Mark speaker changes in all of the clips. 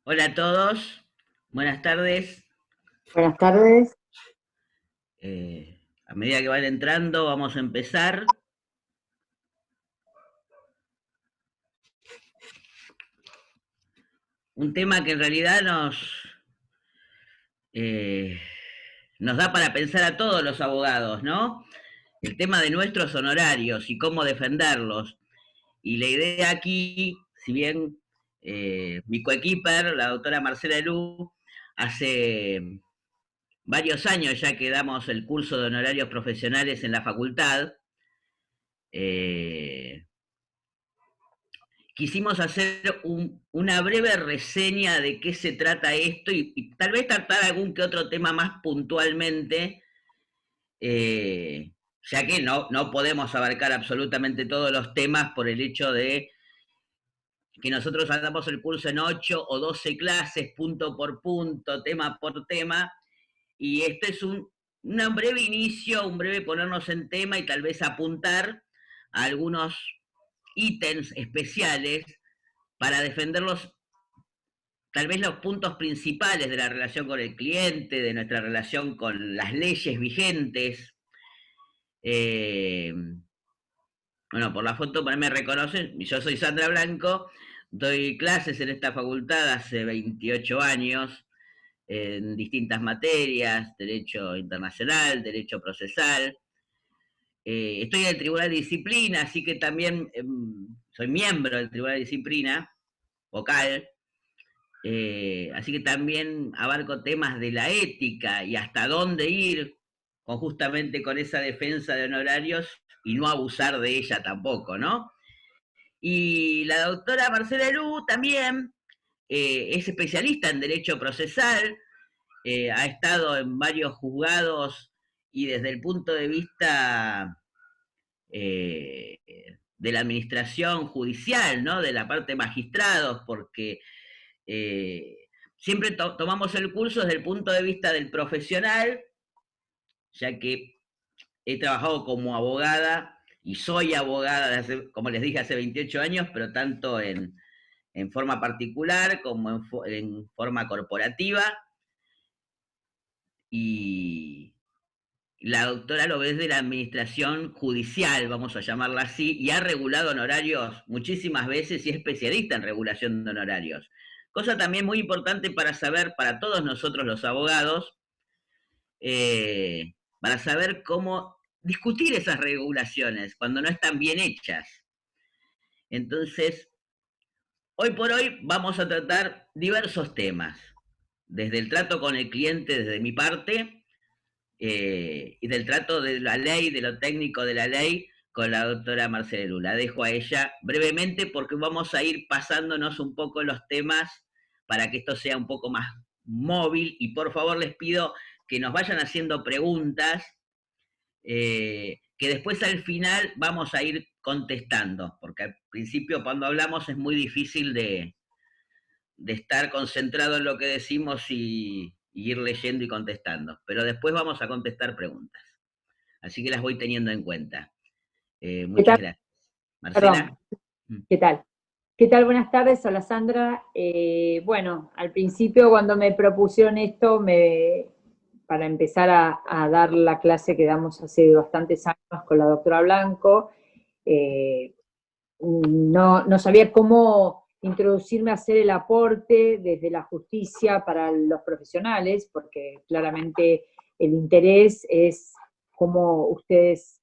Speaker 1: Hola a todos, buenas tardes.
Speaker 2: Buenas tardes.
Speaker 1: A medida que van entrando, vamos a empezar. Un tema que en realidad eh, nos da para pensar a todos los abogados, ¿no? El tema de nuestros honorarios y cómo defenderlos. Y la idea aquí, si bien mi coequiper, la doctora Marcela Lu, hace varios años ya que damos el curso de honorarios profesionales en la facultad, eh, quisimos hacer una breve reseña de qué se trata esto y tal vez tratar algún que otro tema más puntualmente, eh, ya que no podemos abarcar absolutamente todos los temas por el hecho de que nosotros damos el curso en 8 o 12 clases, punto por punto, tema por tema, y este es un breve inicio, un breve ponernos en tema y tal vez apuntar a algunos ítems especiales para defenderlos, tal vez los puntos principales de la relación con el cliente, de nuestra relación con las leyes vigentes. Eh, bueno, por la foto para mí me reconocen, yo soy Sandra Blanco, doy clases en esta facultad hace 28 años en distintas materias, derecho internacional, derecho procesal. Estoy en el Tribunal de Disciplina, así que también soy miembro del Tribunal de Disciplina, vocal. Así que también abarco temas de la ética y hasta dónde ir justamente con esa defensa de honorarios y no abusar de ella tampoco, ¿no? Y la doctora Marcela Lu también es especialista en derecho procesal, ha estado en varios juzgados y desde el punto de vista eh, de la administración judicial, ¿no? De la parte de magistrados, porque siempre tomamos el curso desde el punto de vista del profesional, ya que he trabajado como abogada y soy abogada, como les dije, hace 28 años, pero tanto en forma particular como en forma corporativa. Y la doctora lo ve de la administración judicial, vamos a llamarla así, y ha regulado honorarios muchísimas veces y es especialista en regulación de honorarios. Cosa también muy importante para saber, para todos nosotros los abogados, para saber cómo discutir esas regulaciones cuando no están bien hechas. Entonces, hoy por hoy vamos a tratar diversos temas, desde el trato con el cliente, desde mi parte, y del trato de la ley, de lo técnico de la ley, con la doctora Marcela Lu. La dejo a ella brevemente porque vamos a ir pasándonos un poco los temas para que esto sea un poco más móvil y por favor les pido que nos vayan haciendo preguntas, que después al final vamos a ir contestando, porque al principio cuando hablamos es muy difícil de estar concentrado en lo que decimos y ir leyendo y contestando. Pero después vamos a contestar preguntas. Así que las voy teniendo en cuenta.
Speaker 2: ¿Qué
Speaker 1: Muchas
Speaker 2: tal?
Speaker 1: gracias. Marcela.
Speaker 2: Perdón, ¿qué tal? ¿Qué tal? Buenas tardes, hola Sandra. Bueno, al principio cuando me propusieron esto, para empezar a dar la clase que damos hace bastantes años con la doctora Blanco, eh, no sabía cómo introducirme a hacer el aporte desde la justicia para los profesionales, porque claramente el interés es cómo ustedes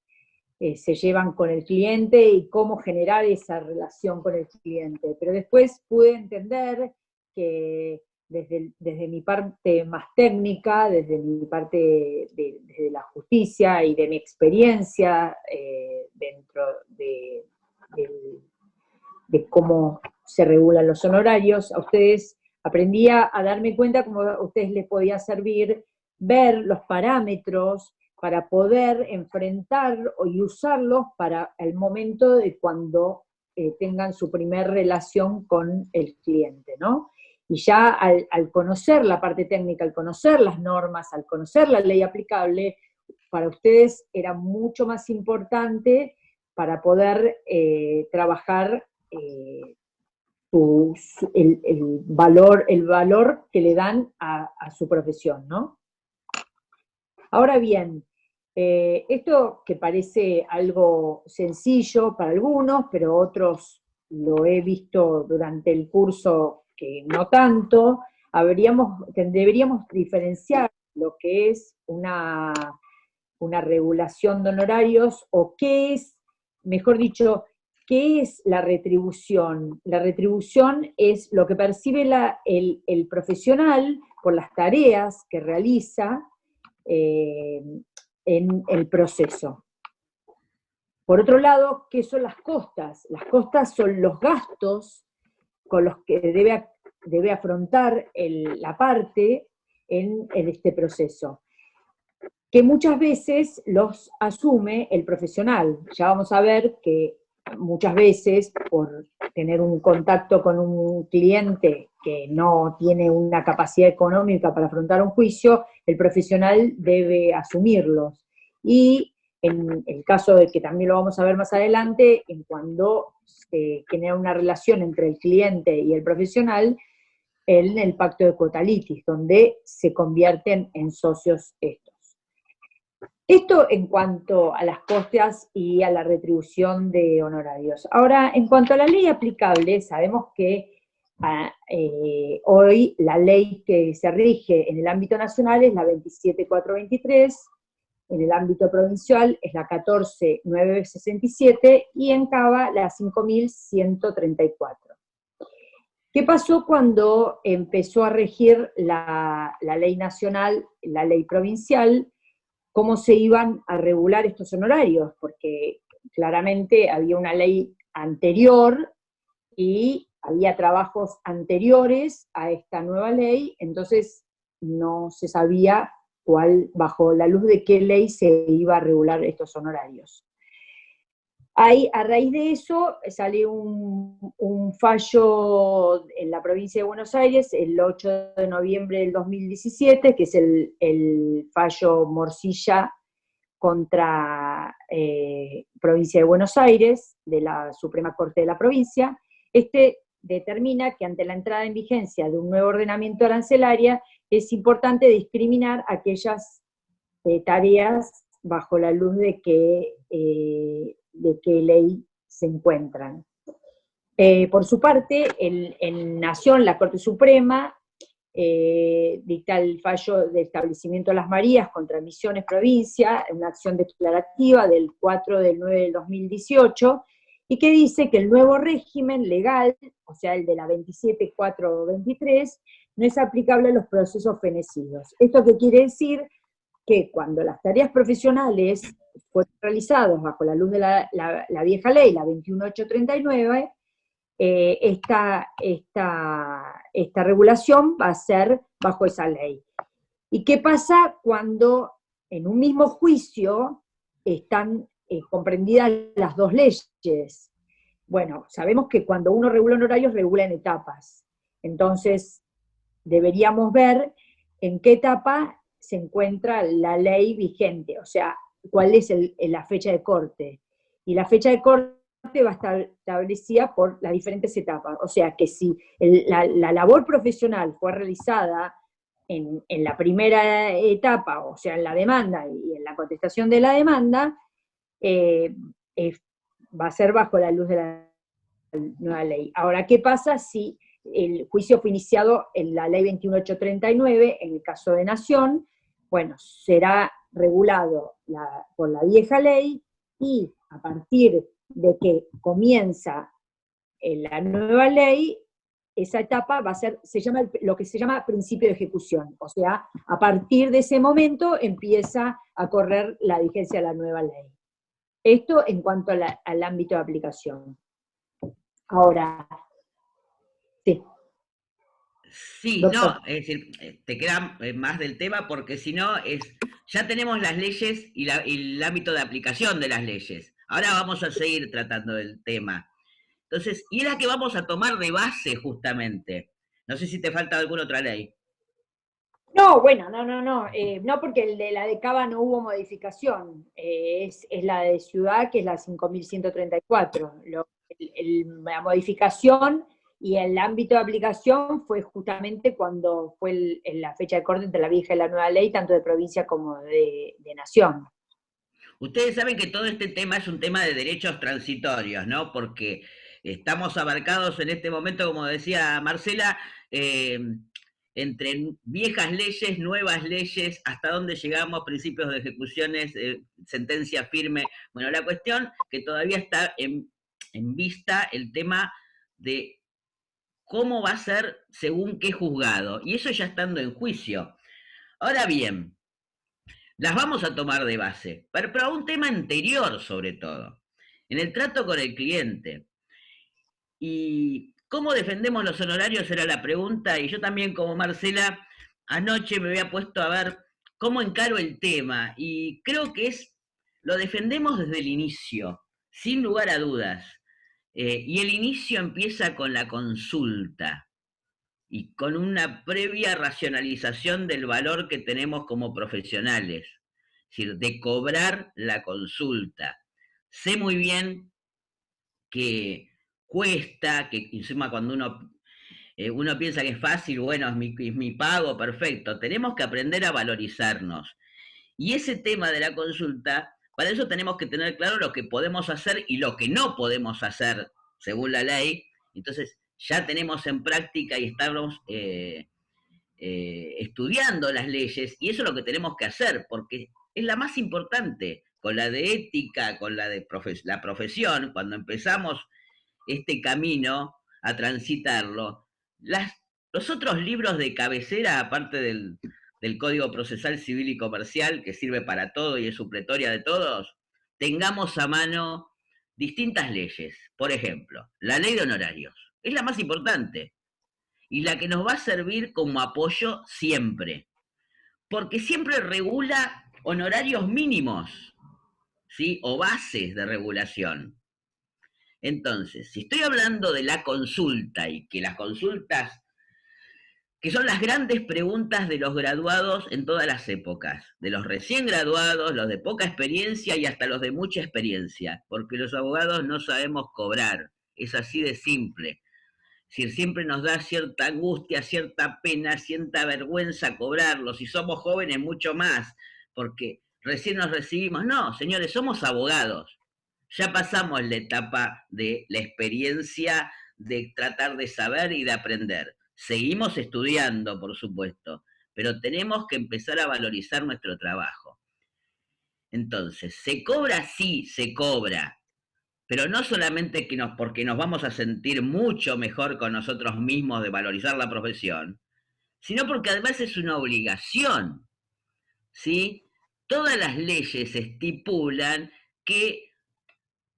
Speaker 2: se llevan con el cliente y cómo generar esa relación con el cliente. Pero después pude entender que desde mi parte más técnica, desde mi parte desde la justicia y de mi experiencia dentro de, de cómo se regulan los honorarios, a ustedes aprendí a darme cuenta cómo a ustedes les podía servir ver los parámetros para poder enfrentar y usarlos para el momento de cuando tengan su primer relación con el cliente, ¿no? Y ya al conocer la parte técnica, al conocer las normas, al conocer la ley aplicable, para ustedes era mucho más importante para poder trabajar el valor que le dan a su profesión, ¿no? Ahora bien, esto que parece algo sencillo para algunos, pero otros lo he visto durante el curso que no tanto, deberíamos diferenciar lo que es una regulación de honorarios o qué es, mejor dicho, qué es la retribución. La retribución es lo que percibe el profesional por las tareas que realiza en el proceso. Por otro lado, ¿qué son las costas? Las costas son los gastos con los que debe afrontar la parte en este proceso, que muchas veces los asume el profesional. Ya vamos a ver que muchas veces, por tener un contacto con un cliente que no tiene una capacidad económica para afrontar un juicio, el profesional debe asumirlos. Y en el caso de que también lo vamos a ver más adelante, en cuando se genera una relación entre el cliente y el profesional, en el pacto de cuotalitis, donde se convierten en socios estos. Esto en cuanto a las costas y a la retribución de honorarios. Ahora, en cuanto a la ley aplicable, sabemos que hoy la ley que se rige en el ámbito nacional es la 27423, en el ámbito provincial es la 14967 y en Cava la 5134. ¿Qué pasó cuando empezó a regir la ley nacional, la ley provincial? ¿Cómo se iban a regular estos honorarios? Porque claramente había una ley anterior y había trabajos anteriores a esta nueva ley, entonces no se sabía bajo la luz de qué ley se iba a regular estos honorarios. A raíz de eso sale un fallo en la provincia de Buenos Aires el 8 de noviembre del 2017, que es el fallo Morcilla contra provincia de Buenos Aires, de la Suprema Corte de la provincia. Este determina que ante la entrada en vigencia de un nuevo ordenamiento arancelaria es importante discriminar aquellas tareas bajo la luz de qué ley se encuentran. Por su parte, en Nación, la Corte Suprema dicta el fallo de establecimiento de las Marías contra Misiones Provincia, una acción declarativa del 4 del 9 del 2018, y que dice que el nuevo régimen legal, o sea, el de la 27423, no es aplicable a los procesos fenecidos. ¿Esto qué quiere decir? Que cuando las tareas profesionales fueron realizadas bajo la luz de la vieja ley, la 21839, esta regulación va a ser bajo esa ley. ¿Y qué pasa cuando en un mismo juicio están comprendidas las dos leyes? Bueno, sabemos que cuando uno regula en horarios, regula en etapas. Entonces, deberíamos ver en qué etapa se encuentra la ley vigente, o sea, cuál es la fecha de corte. Y la fecha de corte va a estar establecida por las diferentes etapas. O sea, que si la labor profesional fue realizada en la primera etapa, o sea, en la demanda y en la contestación de la demanda, va a ser bajo la luz de la nueva ley. Ahora, ¿qué pasa si el juicio fue iniciado en la ley 21839, en el caso de Nación? Bueno, será regulado por la vieja ley y a partir de que comienza la nueva ley, esa etapa va a ser, lo que se llama principio de ejecución. O sea, a partir de ese momento empieza a correr la vigencia de la nueva ley. Esto en cuanto al ámbito de aplicación. Ahora, sí.
Speaker 1: Sí,
Speaker 2: Doctor.
Speaker 1: no, es decir, te queda más del tema porque si no, ya tenemos las leyes y el ámbito de aplicación de las leyes. Ahora vamos a seguir tratando del tema. Entonces, y es la que vamos a tomar de base justamente. No sé si te falta alguna otra ley.
Speaker 2: No, bueno, no, porque el de la de Cava no hubo modificación, es la de Ciudad, que es la 5134. La modificación Y el ámbito de aplicación fue justamente cuando fue la fecha de corte entre la vieja y la nueva ley, tanto de provincia como de nación.
Speaker 1: Ustedes saben que todo este tema es un tema de derechos transitorios, ¿no? Porque estamos abarcados en este momento, como decía Marcela, eh, entre viejas leyes, nuevas leyes, hasta dónde llegamos, principios de ejecuciones, sentencia firme. Bueno, la cuestión que todavía está en vista el tema de cómo va a ser según qué juzgado, y eso ya estando en juicio. Ahora bien, las vamos a tomar de base, pero a un tema anterior sobre todo, en el trato con el cliente. ¿Y cómo defendemos los honorarios? Era la pregunta, y yo también como Marcela, anoche me había puesto a ver cómo encaro el tema, y creo que lo defendemos desde el inicio, sin lugar a dudas. Y el inicio empieza con la consulta y con una previa racionalización del valor que tenemos como profesionales, es decir, de cobrar la consulta. Sé muy bien que cuesta, que encima cuando uno piensa que es fácil, bueno, es mi pago, perfecto. Tenemos que aprender a valorizarnos. Y ese tema de la consulta, para eso tenemos que tener claro lo que podemos hacer y lo que no podemos hacer según la ley. Entonces, ya tenemos en práctica y estamos estudiando las leyes, y eso es lo que tenemos que hacer, porque es la más importante, con la de ética, con la de la profesión, cuando empezamos este camino a transitarlo, los otros libros de cabecera, aparte del Código Procesal Civil y Comercial, que sirve para todo y es supletoria de todos, tengamos a mano distintas leyes. Por ejemplo, la ley de honorarios. Es la más importante y la que nos va a servir como apoyo siempre, porque siempre regula honorarios mínimos, ¿sí? O bases de regulación. Entonces, si estoy hablando de la consulta y que las consultas, que son las grandes preguntas de los graduados en todas las épocas, de los recién graduados, los de poca experiencia y hasta los de mucha experiencia, porque los abogados no sabemos cobrar, es así de simple. Es decir, siempre nos da cierta angustia, cierta pena, cierta vergüenza cobrarlo. Si somos jóvenes, mucho más, porque recién nos recibimos. No, señores, somos abogados. Ya pasamos la etapa de la experiencia, de tratar de saber y de aprender. Seguimos estudiando, por supuesto, pero tenemos que empezar a valorizar nuestro trabajo. Entonces, ¿se cobra? Sí, se cobra, pero no solamente porque nos vamos a sentir mucho mejor con nosotros mismos de valorizar la profesión, sino porque además es una obligación, ¿sí? Todas las leyes estipulan que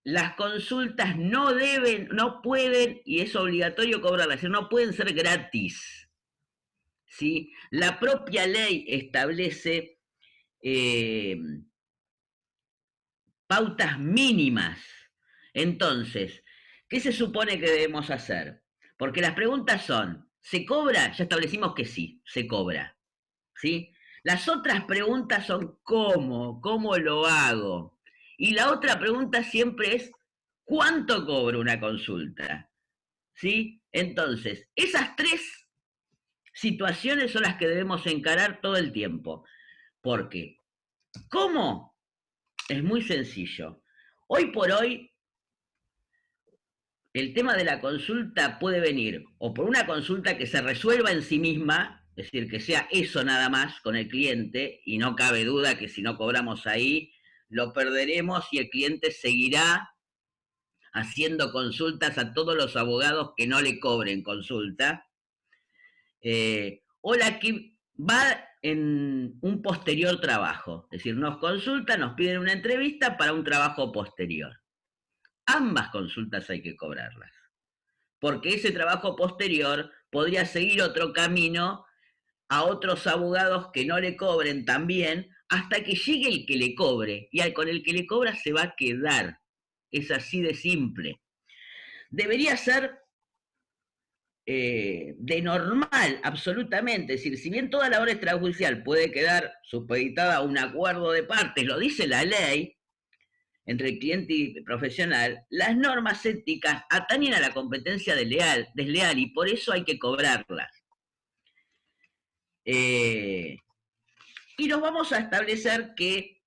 Speaker 1: las consultas no deben, no pueden, y es obligatorio cobrarlas, es decir, no pueden ser gratis, ¿sí? La propia ley establece eh, pautas mínimas. Entonces, ¿qué se supone que debemos hacer? Porque las preguntas son, ¿se cobra? Ya establecimos que sí, se cobra. ¿Sí? Las otras preguntas son ¿cómo? ¿Cómo lo hago? Y la otra pregunta siempre es ¿cuánto cobro una consulta? ¿Sí? Entonces, esas tres situaciones son las que debemos encarar todo el tiempo. Porque, ¿cómo? Es muy sencillo. Hoy por hoy, el tema de la consulta puede venir o por una consulta que se resuelva en sí misma, es decir, que sea eso nada más con el cliente, y no cabe duda que si no cobramos ahí, lo perderemos y el cliente seguirá haciendo consultas a todos los abogados que no le cobren consulta, o la que va en un posterior trabajo, es decir, nos consultan, nos piden una entrevista para un trabajo posterior. Ambas consultas hay que cobrarlas, porque ese trabajo posterior podría seguir otro camino a otros abogados que no le cobren también, hasta que llegue el que le cobre, y con el que le cobra se va a quedar. Es así de simple. Debería ser de normal, absolutamente. Es decir, si bien toda la obra extrajudicial puede quedar supeditada a un acuerdo de partes, lo dice la ley, entre el cliente y el profesional, las normas éticas atañen a la competencia desleal y por eso hay que cobrarlas. Y nos vamos a establecer que,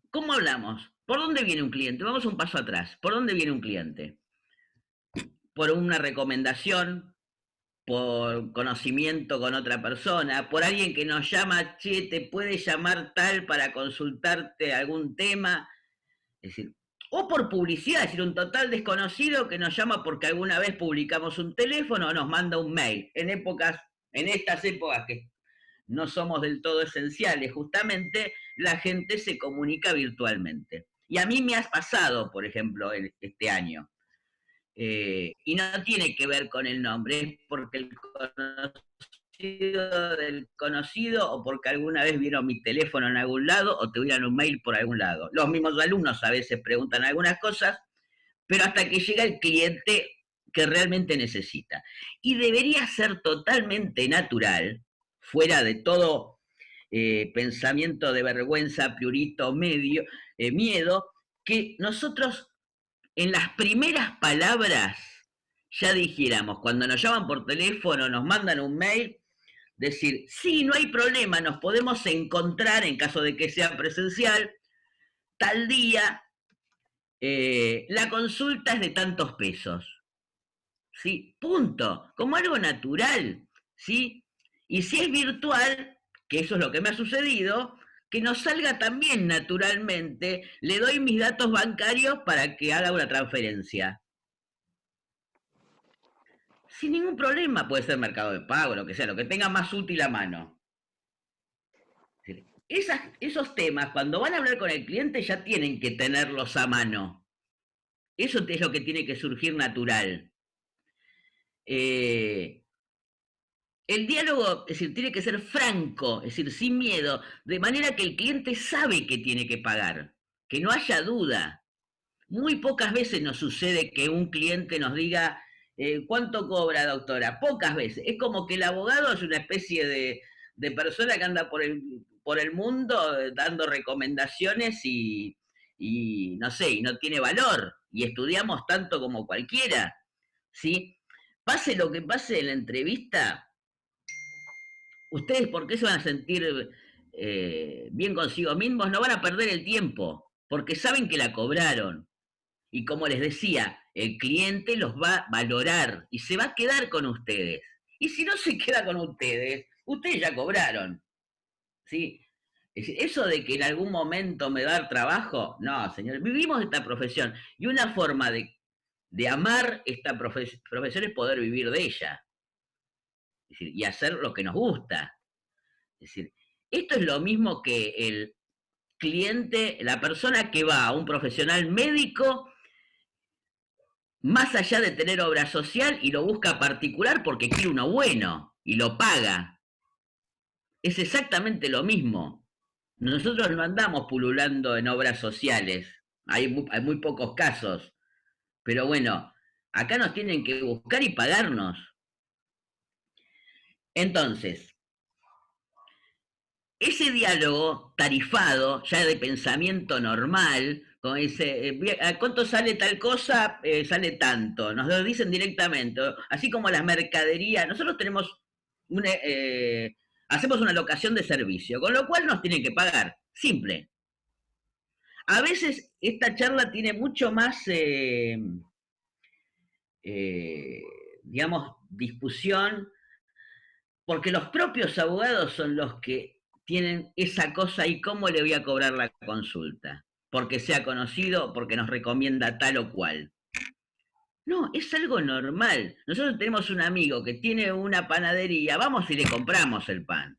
Speaker 1: ¿cómo hablamos? ¿Por dónde viene un cliente? Vamos un paso atrás. ¿Por dónde viene un cliente? Por una recomendación, por conocimiento con otra persona, por alguien que nos llama, che, te puede llamar tal para consultarte algún tema, es decir, o por publicidad, es decir, un total desconocido que nos llama porque alguna vez publicamos un teléfono o nos manda un mail. En estas épocas que no somos del todo esenciales, justamente la gente se comunica virtualmente. Y a mí me has pasado, por ejemplo, este año. Y no tiene que ver con el nombre, es porque el conocido del conocido o porque alguna vez vieron mi teléfono en algún lado o tuvieron un mail por algún lado. Los mismos alumnos a veces preguntan algunas cosas, pero hasta que llega el cliente que realmente necesita. Y debería ser totalmente natural, fuera de todo pensamiento de vergüenza, prurito, miedo, que nosotros en las primeras palabras ya dijéramos, cuando nos llaman por teléfono, nos mandan un mail, decir, sí, no hay problema, nos podemos encontrar en caso de que sea presencial, tal día, la consulta es de tantos pesos. ¿Sí? Punto. Como algo natural. ¿Sí? Y si es virtual, que eso es lo que me ha sucedido, que nos salga también naturalmente, le doy mis datos bancarios para que haga una transferencia. Sin ningún problema, puede ser Mercado de Pago, lo que sea, lo que tenga más útil a mano. Esos temas, cuando van a hablar con el cliente, ya tienen que tenerlos a mano. Eso es lo que tiene que surgir natural. El diálogo, es decir, tiene que ser franco, es decir, sin miedo, de manera que el cliente sabe que tiene que pagar, que no haya duda. Muy pocas veces nos sucede que un cliente nos diga, ¿cuánto cobra, doctora? Pocas veces. Es como que el abogado es una especie de persona que anda por el mundo dando recomendaciones y no sé, y no tiene valor. Y estudiamos tanto como cualquiera, ¿sí? Pase lo que pase en la entrevista, ustedes, ¿por qué se van a sentir bien consigo mismos? No van a perder el tiempo, porque saben que la cobraron. Y como les decía, el cliente los va a valorar y se va a quedar con ustedes. Y si no se queda con ustedes ya cobraron. ¿Sí? Eso de que en algún momento me va a dar trabajo, no, señor, vivimos esta profesión. Y una forma de amar esta profesión es poder vivir de ella. Es decir, y hacer lo que nos gusta. Es decir, esto es lo mismo que el cliente, la persona que va a un profesional médico, más allá de tener obra social y lo busca particular porque quiere uno bueno y lo paga. Es exactamente lo mismo. Nosotros no andamos pululando en obras sociales, hay muy pocos casos, pero bueno, acá nos tienen que buscar y pagarnos. Entonces, ese diálogo tarifado, ya de pensamiento normal, como dice, ¿cuánto sale tal cosa? Sale tanto, nos lo dicen directamente, así como las mercaderías, nosotros tenemos hacemos una locación de servicio, con lo cual nos tienen que pagar, simple. A veces esta charla tiene mucho más, digamos, discusión, porque los propios abogados son los que tienen esa cosa y cómo le voy a cobrar la consulta, porque sea conocido, porque nos recomienda tal o cual. No, es algo normal. Nosotros tenemos un amigo que tiene una panadería, vamos y le compramos el pan.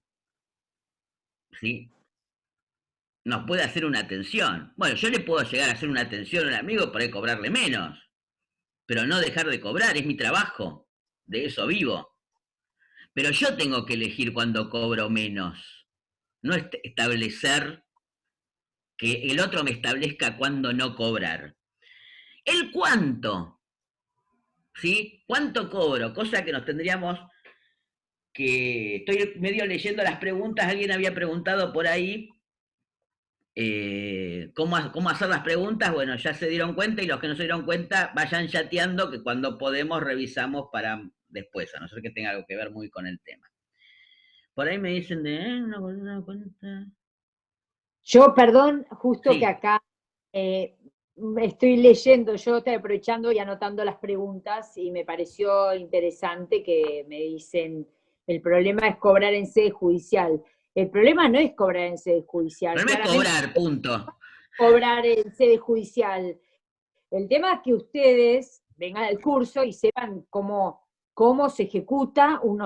Speaker 1: ¿Sí? Nos puede hacer una atención. Bueno, yo le puedo llegar a hacer una atención a un amigo para cobrarle menos, pero no dejar de cobrar, es mi trabajo, de eso vivo. Pero yo tengo que elegir cuando cobro menos, no establecer que el otro me establezca cuándo no cobrar. El cuánto, ¿sí? ¿Cuánto cobro? Cosa que nos tendríamos que... Estoy medio leyendo las preguntas, alguien había preguntado por ahí cómo hacer las preguntas, bueno, ya se dieron cuenta, y los que no se dieron cuenta, vayan chateando, que cuando podemos revisamos para después, a no ser que tenga algo que ver muy con el tema. Por ahí me dicen de, una cuenta.
Speaker 2: Yo, perdón, justo que
Speaker 1: Sí,
Speaker 2: acá estoy leyendo, yo estoy aprovechando y anotando las preguntas y me pareció interesante que me dicen, el problema es cobrar en sede judicial. El problema no es cobrar en sede judicial,
Speaker 1: pero no es
Speaker 2: claramente
Speaker 1: cobrar, punto.
Speaker 2: cobrar en sede judicial. El tema es que ustedes vengan al curso y sepan cómo se ejecuta un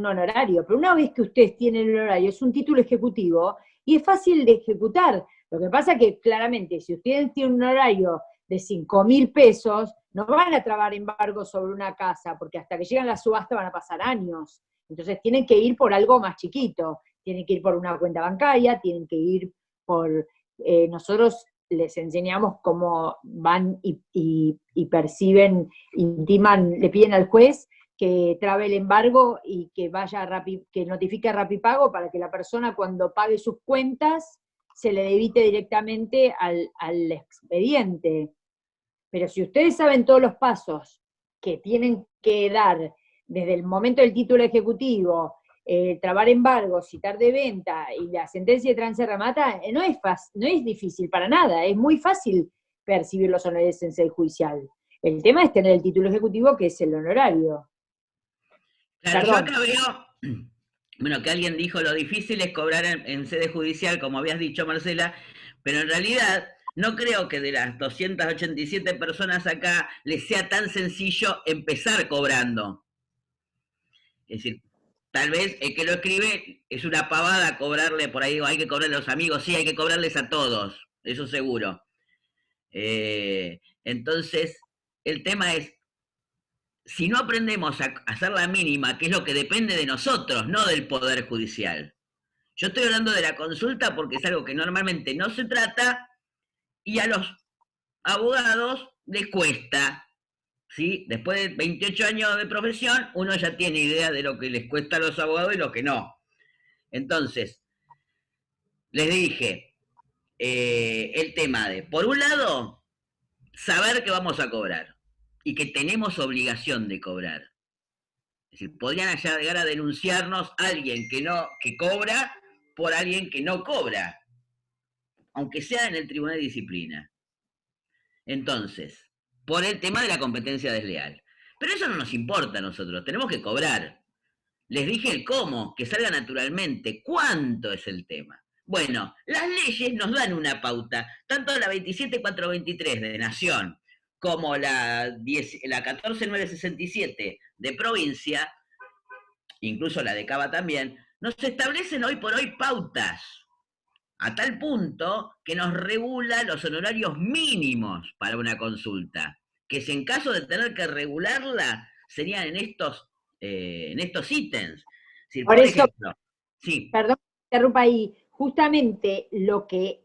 Speaker 2: honorario. Pero una vez que ustedes tienen el honorario, es un título ejecutivo y es fácil de ejecutar. Lo que pasa es que claramente, si ustedes tienen un horario de 5.000 pesos, no van a trabar embargo sobre una casa, porque hasta que llegan a la subasta van a pasar años. Entonces tienen que ir por algo más chiquito, tienen que ir por una cuenta bancaria, tienen que ir por... nosotros les enseñamos cómo van y perciben, intiman, le piden al juez que trabe el embargo y que que notifique a Rapipago para que la persona cuando pague sus cuentas se le debite directamente al expediente. Pero si ustedes saben todos los pasos que tienen que dar desde el momento del título ejecutivo, trabar embargo, citar de venta y la sentencia de trance remata, no es difícil para nada, es muy fácil percibir los honorarios en sede judicial. El tema es tener el título ejecutivo, que es el honorario.
Speaker 1: Claro, yo
Speaker 2: Perdón.
Speaker 1: acá veo, bueno, que alguien dijo lo difícil es cobrar en sede judicial, como habías dicho, Marcela, pero en realidad no creo que de las 287 personas acá les sea tan sencillo empezar cobrando. Es decir, tal vez el que lo escribe es una pavada cobrarle por ahí, o hay que cobrarle a los amigos, sí, hay que cobrarles a todos, eso seguro. Entonces, el tema es, si no aprendemos a hacer la mínima, que es lo que depende de nosotros, no del Poder Judicial. Yo estoy hablando de la consulta porque es algo que normalmente no se trata y a los abogados les cuesta. ¿Sí? Después de 28 años de profesión, uno ya tiene idea de lo que les cuesta a los abogados y lo que no. Entonces, les dije el tema de, por un lado, saber que vamos a cobrar y que tenemos obligación de cobrar. Es decir, podrían llegar a denunciarnos a alguien que cobra por alguien que no cobra, aunque sea en el Tribunal de Disciplina. Entonces, por el tema de la competencia desleal. Pero eso no nos importa a nosotros, tenemos que cobrar. Les dije el cómo, que salga naturalmente. ¿Cuánto es el tema? Bueno, las leyes nos dan una pauta, tanto la 27423 de Nación como la 14967 de provincia, incluso la de Cava también, nos establecen hoy por hoy pautas, a tal punto que nos regula los honorarios mínimos para una consulta, que si en caso de tener que regularla serían en estos ítems. Si,
Speaker 2: Por
Speaker 1: por
Speaker 2: eso,
Speaker 1: ejemplo, sí,
Speaker 2: perdón, interrumpa ahí, justamente lo que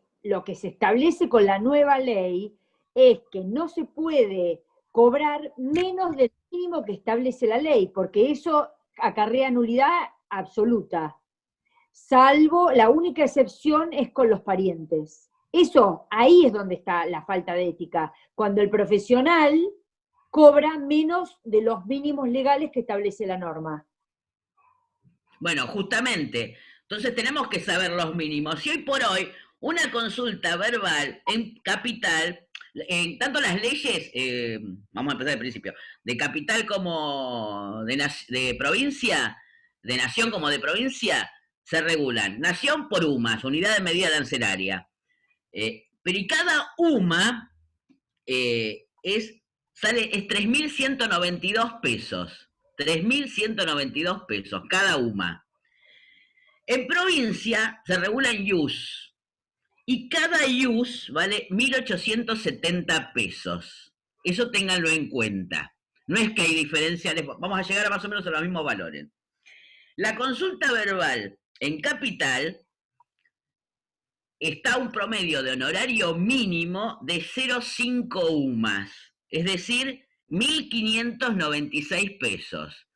Speaker 2: se establece con la nueva ley es que no se puede cobrar menos del mínimo que establece la ley, porque eso acarrea nulidad absoluta, salvo la única excepción es con los parientes. Eso, ahí es donde está la falta de ética, cuando el profesional cobra menos de los mínimos legales que establece la norma.
Speaker 1: bueno, justamente, entonces tenemos que saber los mínimos. Y hoy por hoy, una consulta verbal en capital, en tanto las leyes, vamos a empezar del principio, de capital como de provincia, de nación como de provincia, se regulan. Nación por UMAS, unidad de medida arancelaria. Pero y cada UMA es 3.192 pesos. 3.192 pesos cada UMA. En provincia se regula en IUS y cada IUS vale 1.870 pesos. Eso ténganlo en cuenta. No es que hay diferenciales, vamos a llegar a más o menos a los mismos valores. La consulta verbal en capital está un promedio de honorario mínimo de 0,5 UMAS, es decir, 1.596 pesos.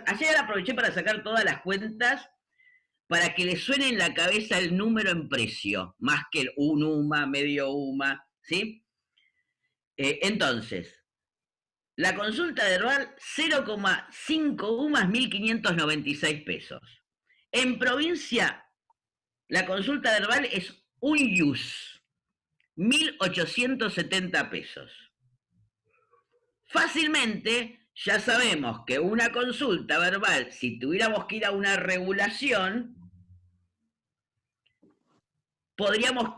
Speaker 1: Ayer aproveché para sacar todas las cuentas para que le suene en la cabeza el número en precio, más que el un UMA, medio UMA, ¿sí? Entonces, la consulta verbal, 0,5 UMAs, 1.596 pesos. En provincia, la consulta verbal es un IUS, 1.870 pesos. Fácilmente, ya sabemos que una consulta verbal, si tuviéramos que ir a una regulación, podríamos,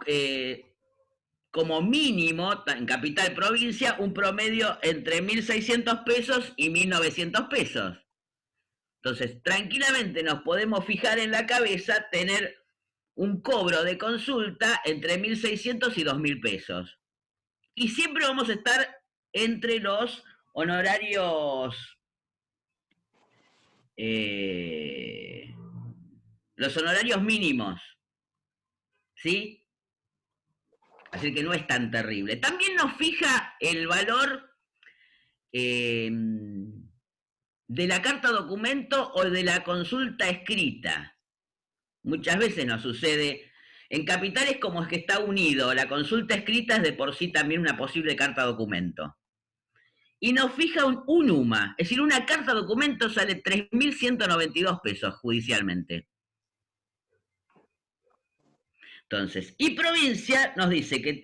Speaker 1: como mínimo, en capital provincia, un promedio entre 1.600 pesos y 1.900 pesos. Entonces, tranquilamente nos podemos fijar en la cabeza tener un cobro de consulta entre 1.600 y 2.000 pesos. Y siempre vamos a estar entre los honorarios, los honorarios mínimos, ¿sí? Así que no es tan terrible. También nos fija el valor de la carta documento o de la consulta escrita. Muchas veces nos sucede, en capitales como es que está unido, la consulta escrita es de por sí también una posible carta documento. Y nos fija un UMA, es decir, una carta documento sale 3.192 pesos judicialmente. Entonces, y provincia nos dice que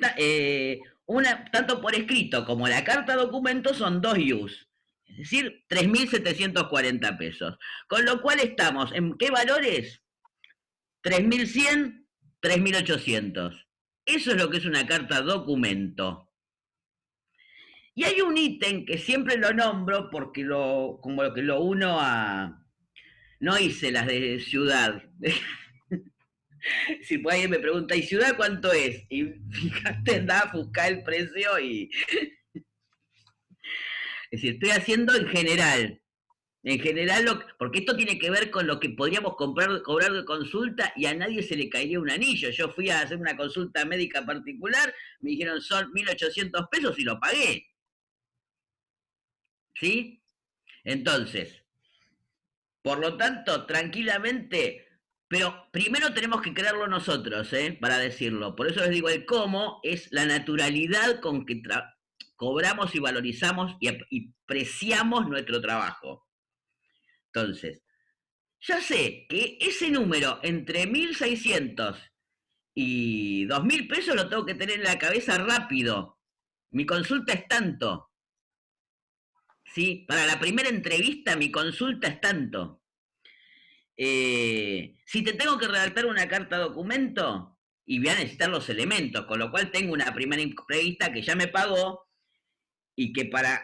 Speaker 1: tanto por escrito como la carta documento son 2 IUs, es decir, 3.740 pesos. Con lo cual estamos, ¿en qué valores? 3.100, 3.800. Eso es lo que es una carta documento. Y hay un ítem que siempre lo nombro porque como lo que lo uno a... No hice las de ciudad. Si por ahí me pregunta, ¿y ciudad cuánto es? Y fíjate, andá a buscar el precio y... Es decir, estoy haciendo en general. En general, porque esto tiene que ver con lo que podríamos cobrar de consulta y a nadie se le caería un anillo. Yo fui a hacer una consulta médica particular, me dijeron son 1.800 pesos y lo pagué. ¿Sí? Entonces, por lo tanto, tranquilamente, pero primero tenemos que creerlo nosotros, para decirlo. Por eso les digo, el cómo es la naturalidad con que cobramos y valorizamos y preciamos nuestro trabajo. Entonces, ya sé que ese número entre 1.600 y 2.000 pesos lo tengo que tener en la cabeza rápido. Mi consulta es tanto. ¿Sí? Para la primera entrevista mi consulta es tanto. Si te tengo que redactar una carta documento, y voy a necesitar los elementos, con lo cual tengo una primera entrevista que ya me pagó y que para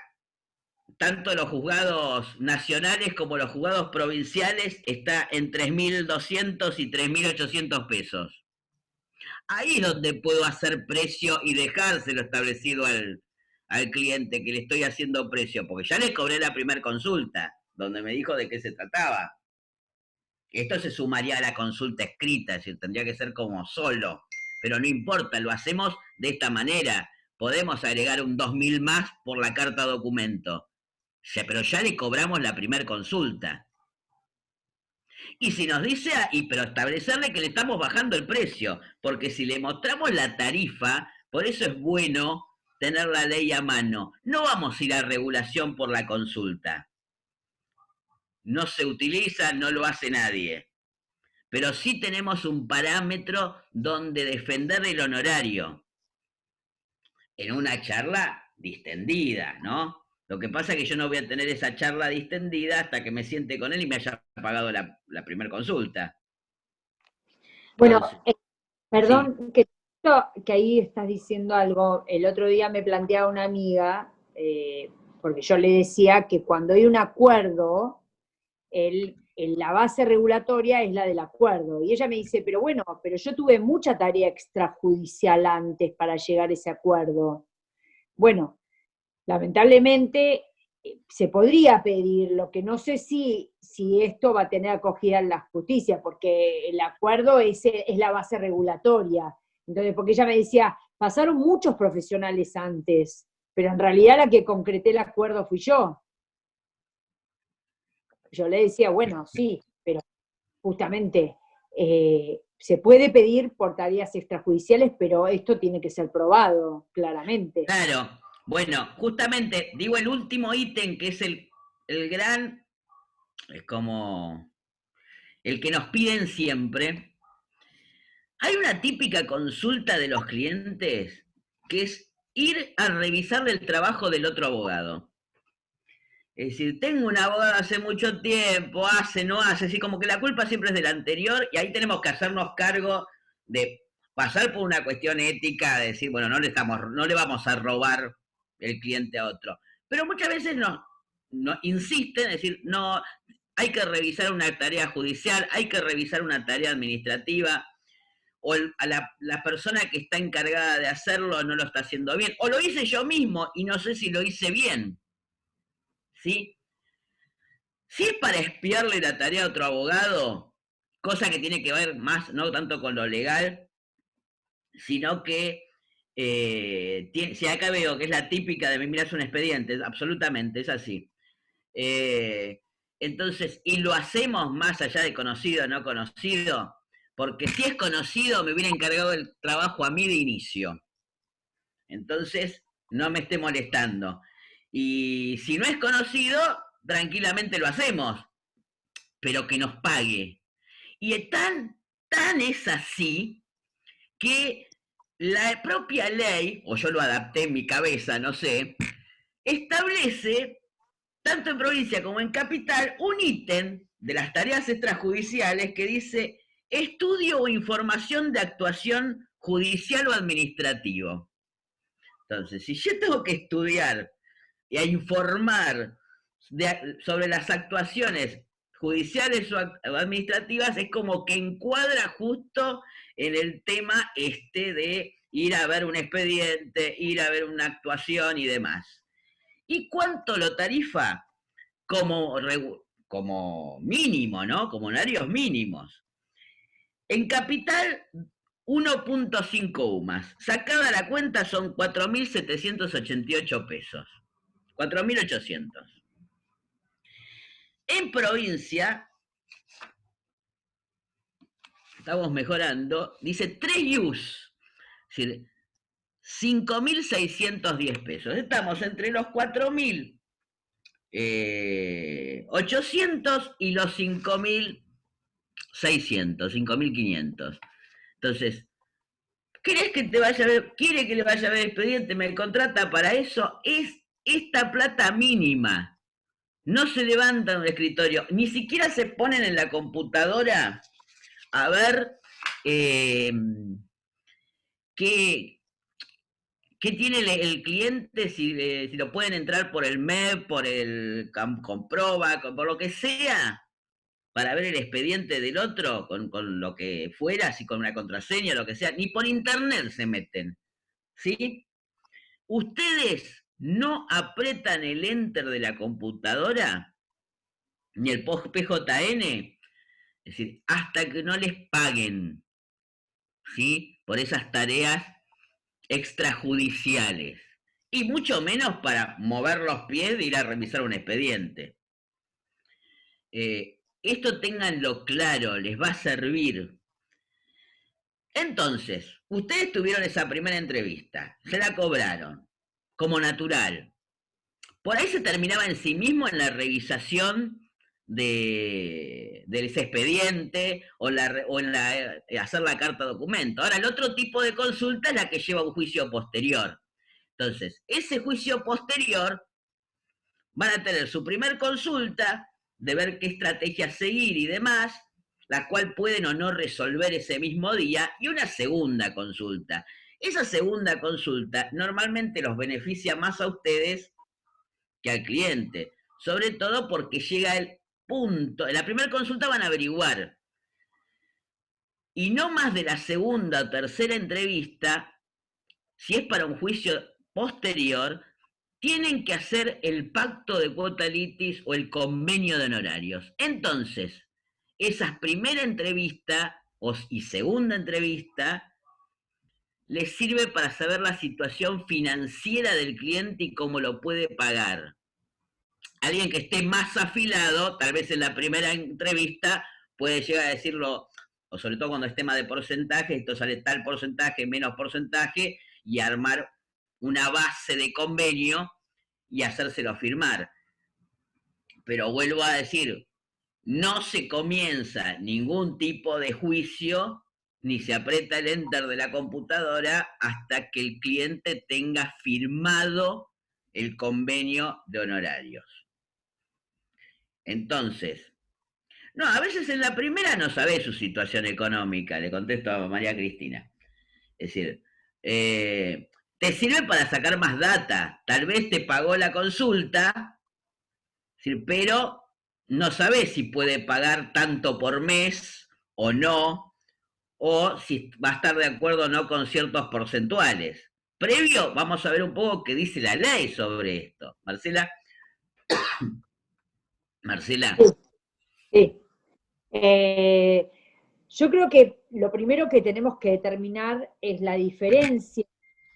Speaker 1: tanto los juzgados nacionales como los juzgados provinciales está en 3.200 y 3.800 pesos. Ahí es donde puedo hacer precio y dejárselo establecido al cliente que le estoy haciendo precio, porque ya le cobré la primera consulta, donde me dijo de qué se trataba. Esto se sumaría a la consulta escrita, es decir, tendría que ser como solo, pero no importa, lo hacemos de esta manera. Podemos agregar un 2.000 más por la carta documento, pero ya le cobramos la primera consulta. Y si nos dice, pero establecerle que le estamos bajando el precio, porque si le mostramos la tarifa, por eso es bueno tener la ley a mano. No vamos a ir a regulación por la consulta. No se utiliza, no lo hace nadie. Pero sí tenemos un parámetro donde defender el honorario. En una charla distendida, ¿no? Lo que pasa es que yo no voy a tener esa charla distendida hasta que me siente con él y me haya pagado la primera consulta.
Speaker 2: Bueno,
Speaker 1: Entonces,
Speaker 2: perdón, que ahí estás diciendo algo. El otro día me planteaba una amiga, porque yo le decía que cuando hay un acuerdo, la base regulatoria es la del acuerdo. Y ella me dice, pero bueno, pero yo tuve mucha tarea extrajudicial antes para llegar a ese acuerdo. Bueno, lamentablemente se podría pedir, lo que no sé si esto va a tener acogida en la justicia, porque el acuerdo es la base regulatoria. Entonces, porque ella me decía, pasaron muchos profesionales antes, pero en realidad la que concreté el acuerdo fui yo. Yo le decía, bueno, sí, pero justamente se puede pedir por tareas extrajudiciales, pero esto tiene que ser probado, claramente.
Speaker 1: Claro, bueno, justamente digo el último ítem que es el gran, es como el que nos piden siempre. Hay una típica consulta de los clientes que es ir a revisar el trabajo del otro abogado. Es decir, tengo un abogado hace mucho tiempo, hace, no hace, así como que la culpa siempre es del anterior y ahí tenemos que hacernos cargo de pasar por una cuestión ética, de decir, bueno, no le vamos a robar el cliente a otro. Pero muchas veces no insisten, es decir, no, hay que revisar una tarea judicial, hay que revisar una tarea administrativa, o la persona que está encargada de hacerlo no lo está haciendo bien, o lo hice yo mismo y no sé si lo hice bien, ¿sí? Si es para espiarle la tarea a otro abogado, cosa que tiene que ver más, no tanto con lo legal, sino que si acá veo que es la típica de miras un expediente, absolutamente, es así. Entonces, y lo hacemos más allá de conocido o no conocido, porque si es conocido me hubiera encargado el trabajo a mí de inicio. Entonces, no me esté molestando. Y si no es conocido, tranquilamente lo hacemos, pero que nos pague. Y tan es así que la propia ley, o yo lo adapté en mi cabeza, no sé, establece, tanto en provincia como en capital, un ítem de las tareas extrajudiciales que dice estudio o información de actuación judicial o administrativo. Entonces, si yo tengo que estudiar y a informar sobre las actuaciones judiciales o administrativas, es como que encuadra justo en el tema de ir a ver un expediente, ir a ver una actuación y demás. ¿Y cuánto lo tarifa? Como mínimo, ¿no? Como horarios mínimos. En capital, 1.5 UMAS. Sacada la cuenta son 4.788 pesos. 4.800. En provincia, estamos mejorando, dice 3 US, es decir, 5.610 pesos. Estamos entre los 4.800 y los 5.600, 5.500. Entonces, ¿querés que te vaya a ver? ¿Quiere que le vaya a ver expediente? ¿Me contrata para eso? Es esta plata mínima. No se levantan del escritorio, ni siquiera se ponen en la computadora a ver qué tiene el cliente, si lo pueden entrar por el MEP, por el Comproba, por lo que sea, para ver el expediente del otro, con lo que fuera, si con una contraseña, lo que sea, ni por internet se meten, ¿sí? Ustedes no apretan el enter de la computadora, ni el PJN, es decir, hasta que no les paguen, ¿sí? Por esas tareas extrajudiciales. Y mucho menos para mover los pies de ir a revisar un expediente. Esto ténganlo claro, les va a servir. Entonces, ustedes tuvieron esa primera entrevista, se la cobraron, como natural. Por ahí se terminaba en sí mismo en la revisación de ese expediente o en hacer la carta documento. Ahora, el otro tipo de consulta es la que lleva a un juicio posterior. Entonces, ese juicio posterior van a tener su primer consulta de ver qué estrategia seguir y demás, la cual pueden o no resolver ese mismo día, y una segunda consulta. Esa segunda consulta normalmente los beneficia más a ustedes que al cliente, sobre todo porque llega el punto, en la primera consulta van a averiguar, y no más de la segunda o tercera entrevista, si es para un juicio posterior, tienen que hacer el pacto de cuota litis o el convenio de honorarios. Entonces, esa primera entrevista y segunda entrevista les sirve para saber la situación financiera del cliente y cómo lo puede pagar. Alguien que esté más afilado, tal vez en la primera entrevista, puede llegar a decirlo, o sobre todo cuando es tema de porcentaje, esto sale tal porcentaje, menos porcentaje, y armar una base de convenio y hacérselo firmar. Pero vuelvo a decir, no se comienza ningún tipo de juicio ni se aprieta el enter de la computadora hasta que el cliente tenga firmado el convenio de honorarios. Entonces, no, a veces en la primera no sabe su situación económica, le contesto a María Cristina. Es decir, te sirve para sacar más data. Tal vez te pagó la consulta, pero no sabes si puede pagar tanto por mes o no, o si va a estar de acuerdo o no con ciertos porcentuales. Previo, vamos a ver un poco qué dice la ley sobre esto. Marcela. Marcela.
Speaker 2: Sí, sí. Yo creo que lo primero que tenemos que determinar es la diferencia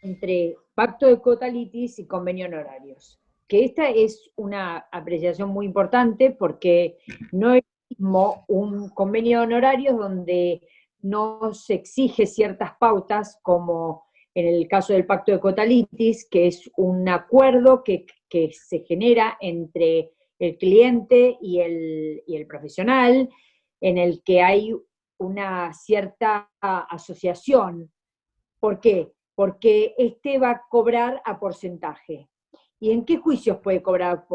Speaker 2: entre pacto de cuota litis y convenio honorarios. Que esta es una apreciación muy importante porque no es mismo un convenio de honorarios donde no se exige ciertas pautas como en el caso del pacto de cuota litis, que es un acuerdo que se genera entre el cliente y el profesional, en el que hay una cierta asociación. ¿Por qué? Porque este va a cobrar a porcentaje. ¿Y en qué juicios puede cobrar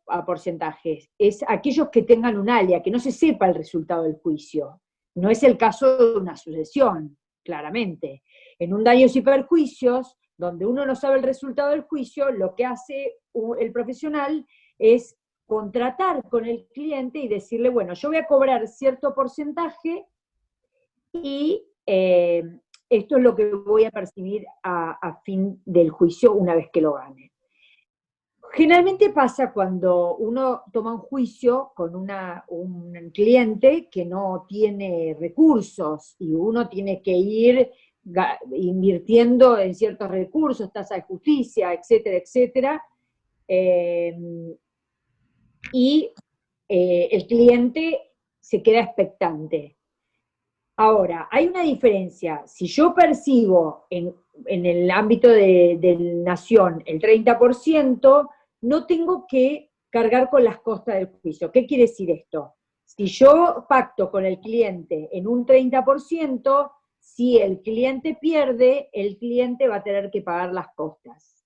Speaker 2: a porcentajes? Es aquellos que tengan un alia, que no se sepa el resultado del juicio. No es el caso de una sucesión, claramente. En un daños y perjuicios, donde uno no sabe el resultado del juicio, lo que hace el profesional es contratar con el cliente y decirle, bueno, yo voy a cobrar cierto porcentaje y esto es lo que voy a percibir a fin del juicio una vez que lo gane. Generalmente pasa cuando uno toma un juicio con un cliente que no tiene recursos y uno tiene que ir invirtiendo en ciertos recursos, tasa de justicia, etcétera, etcétera, y el cliente se queda expectante. Ahora, hay una diferencia. Si yo percibo en el ámbito de nación el 30%, no tengo que cargar con las costas del juicio. ¿Qué quiere decir esto? Si yo pacto con el cliente en un 30%, si el cliente pierde, el cliente va a tener que pagar las costas.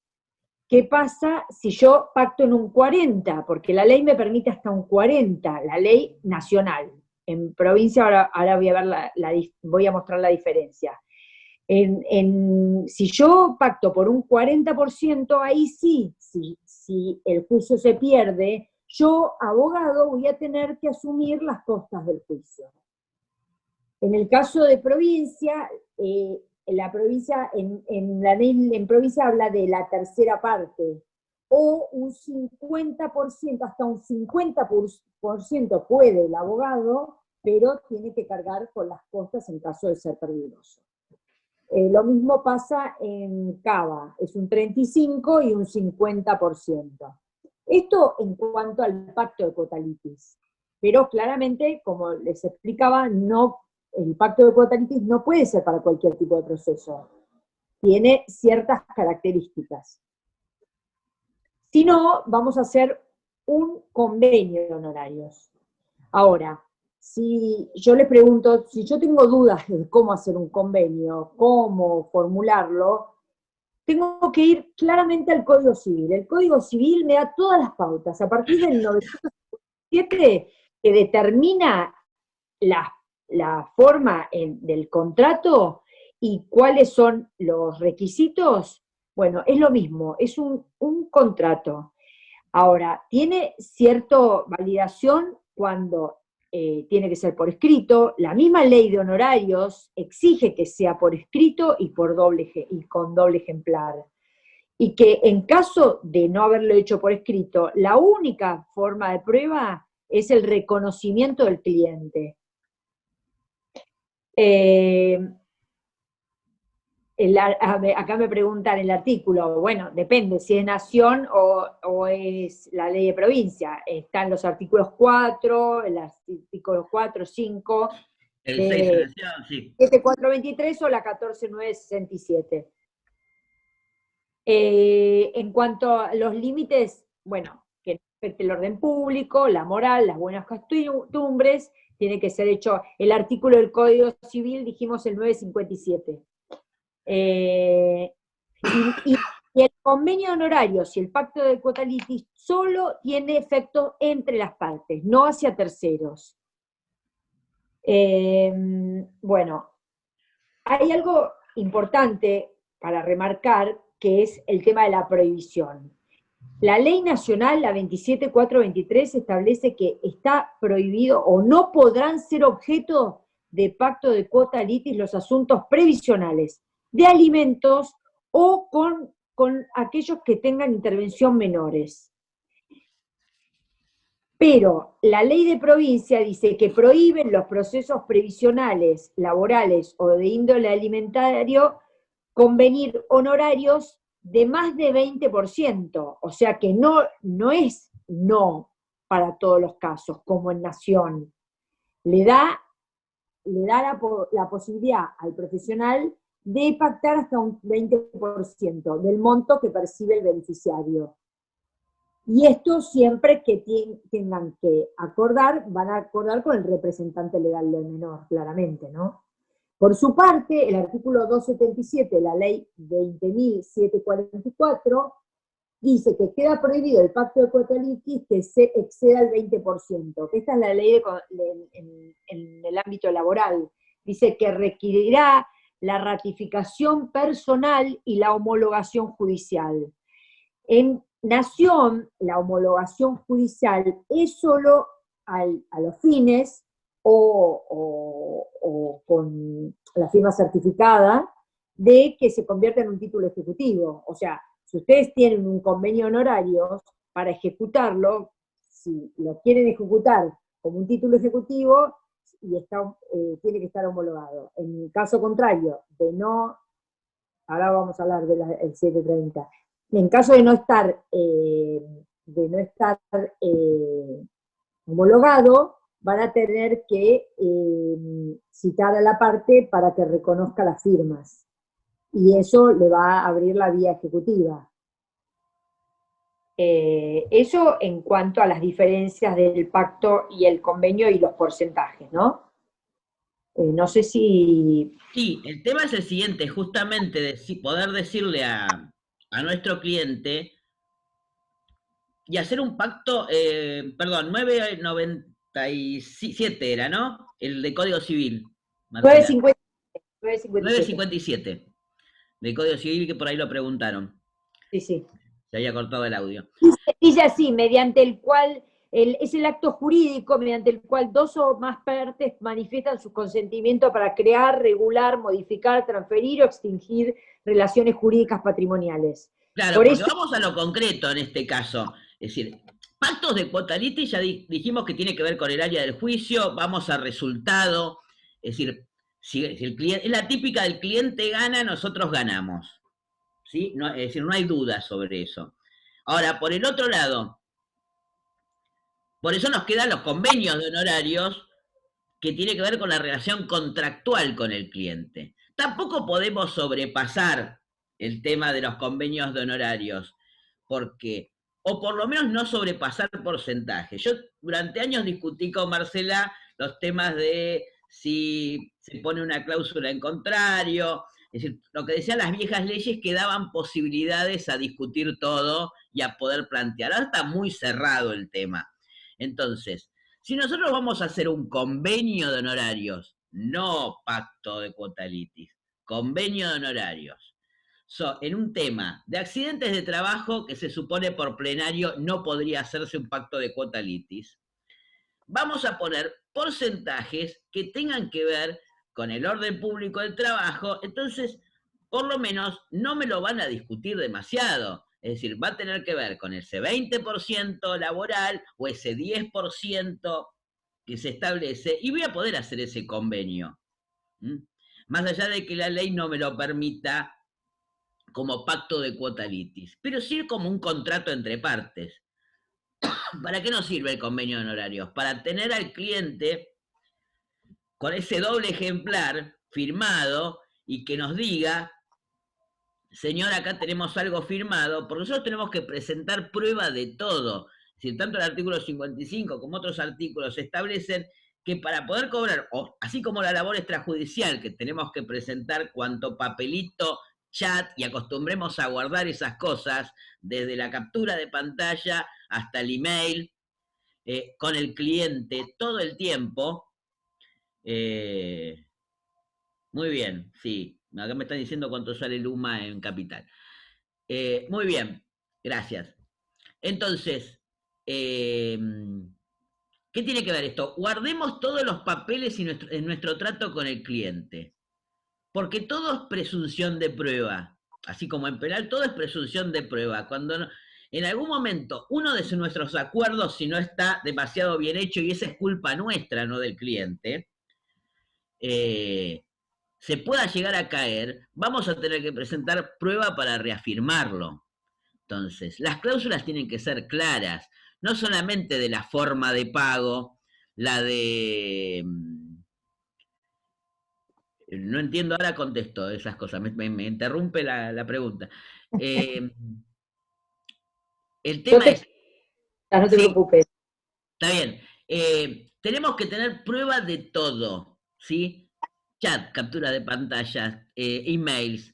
Speaker 2: ¿Qué pasa si yo pacto en un 40%? Porque la ley me permite hasta un 40%, la ley nacional. En provincia ahora voy a mostrar la diferencia. Si yo pacto por un 40%, ahí sí, si el juicio se pierde, yo, abogado, voy a tener que asumir las costas del juicio. En el caso de provincia, la provincia, en la ley en provincia habla de la tercera parte, o un 50%, hasta un 50% puede el abogado, pero tiene que cargar con las costas en caso de ser peligroso. Lo mismo pasa en Cava, es un 35% y un 50%. Esto en cuanto al pacto de cuota litis. Pero claramente, como les explicaba, el pacto de cuota litis no puede ser para cualquier tipo de proceso. Tiene ciertas características. Si no, vamos a hacer un convenio de honorarios. Ahora, si yo les pregunto, si yo tengo dudas de cómo hacer un convenio, cómo formularlo, tengo que ir claramente al Código Civil. El Código Civil me da todas las pautas. A partir del 907, que determina la forma del contrato y cuáles son los requisitos, bueno, es lo mismo, es un contrato. Ahora, tiene cierta validación cuando tiene que ser por escrito. La misma ley de honorarios exige que sea por escrito y con doble ejemplar. Y que en caso de no haberlo hecho por escrito, la única forma de prueba es el reconocimiento del cliente. Acá me preguntan el artículo, bueno, depende si es nación o es la ley de provincia. Están los artículos 4, el artículo 4, 5,
Speaker 1: El 6 de nación, sí.
Speaker 2: 7423 o la 14967. En cuanto a los límites, bueno, que no afecte el orden público, la moral, las buenas costumbres, tiene que ser hecho el artículo del Código Civil, dijimos el 957. Y el convenio de honorarios y el pacto de cuota litis solo tiene efecto entre las partes, no hacia terceros. Bueno, hay algo importante para remarcar, que es el tema de la prohibición. La ley nacional, la 27423, establece que está prohibido o no podrán ser objeto de pacto de cuota litis los asuntos previsionales de alimentos o con aquellos que tengan intervención menores. Pero la ley de provincia dice que prohíben los procesos previsionales, laborales o de índole alimentario convenir honorarios de más de 20%, o sea que no es no para todos los casos, como en Nación. Le da la posibilidad al profesional de pactar hasta un 20% del monto que percibe el beneficiario. Y esto siempre que tengan que acordar, van a acordar con el representante legal del menor, claramente, ¿no? Por su parte, el artículo 277 de la ley 20.744 dice que queda prohibido el pacto de cuota litis que se exceda el 20%, que esta es la ley en el ámbito laboral. Dice que requerirá la ratificación personal y la homologación judicial. En Nación, la homologación judicial es solo a los fines o con la firma certificada de que se convierta en un título ejecutivo. O sea, si ustedes tienen un convenio honorario, para ejecutarlo, si lo quieren ejecutar como un título ejecutivo, tiene que estar homologado. En caso contrario, ahora vamos a hablar del 730, en caso de no estar homologado, van a tener que citar a la parte para que reconozca las firmas. Y eso le va a abrir la vía ejecutiva. Eso en cuanto a las diferencias del pacto y el convenio y los porcentajes, ¿no? No sé si...
Speaker 1: Sí, el tema es el siguiente, justamente poder decirle a nuestro cliente y hacer un pacto, perdón, 997 era, ¿no? El de Código Civil, Marcela. 957 de Código Civil, que por ahí lo preguntaron.
Speaker 2: Sí, sí.
Speaker 1: Se había cortado el audio.
Speaker 2: Dice así, mediante el cual, es el acto jurídico mediante el cual dos o más partes manifiestan su consentimiento para crear, regular, modificar, transferir o extinguir relaciones jurídicas patrimoniales.
Speaker 1: Claro,
Speaker 2: Por
Speaker 1: porque
Speaker 2: eso,
Speaker 1: vamos a lo concreto en este caso. Es decir, pactos de cuota litis ya dijimos que tiene que ver con el área del juicio, vamos a resultado. Es decir, si el cliente, es la típica del cliente gana, nosotros ganamos. ¿Sí? No, es decir, no hay duda sobre eso. Ahora, por el otro lado, por eso nos quedan los convenios de honorarios que tiene que ver con la relación contractual con el cliente. Tampoco podemos sobrepasar el tema de los convenios de honorarios, porque, o por lo menos no sobrepasar porcentajes. Yo durante años discutí con Marcela los temas de si se pone una cláusula en contrario, es decir, lo que decían las viejas leyes que daban posibilidades a discutir todo y a poder plantear. Ahora está muy cerrado el tema. Entonces, si nosotros vamos a hacer un convenio de honorarios, no pacto de cuota litis, convenio de honorarios, en un tema de accidentes de trabajo que se supone por plenario no podría hacerse un pacto de cuota litis, vamos a poner porcentajes que tengan que ver con el orden público del trabajo, entonces por lo menos no me lo van a discutir demasiado. Es decir, va a tener que ver con ese 20% laboral o ese 10% que se establece y voy a poder hacer ese convenio. Más allá de que la ley no me lo permita como pacto de cuota litis, pero sí como un contrato entre partes. ¿Para qué nos sirve el convenio de honorarios? Para tener al cliente con ese doble ejemplar firmado y que nos diga, señor, acá tenemos algo firmado, porque nosotros tenemos que presentar prueba de todo. Si tanto el artículo 55 como otros artículos establecen que para poder cobrar, así como la labor extrajudicial, que tenemos que presentar cuanto papelito, chat, y acostumbremos a guardar esas cosas, desde la captura de pantalla hasta el email, con el cliente todo el tiempo. Muy bien, sí. Acá me están diciendo cuánto sale Luma en Capital. Muy bien, gracias. Entonces, eh, ¿qué tiene que ver esto? Guardemos todos los papeles en nuestro trato con el cliente, porque todo es presunción de prueba, así como en penal, todo es presunción de prueba. Cuando en algún momento uno de nuestros acuerdos, si no está demasiado bien hecho, y esa es culpa nuestra, no del cliente, se pueda llegar a caer, vamos a tener que presentar prueba para reafirmarlo. Entonces, las cláusulas tienen que ser claras, no solamente de la forma de pago, la de... No entiendo, ahora contesto esas cosas, me interrumpe la pregunta. El tema es...
Speaker 2: No te
Speaker 1: Sí,
Speaker 2: preocupes.
Speaker 1: está bien. Tenemos que tener prueba de todo, ¿sí? Chat, captura de pantallas, emails,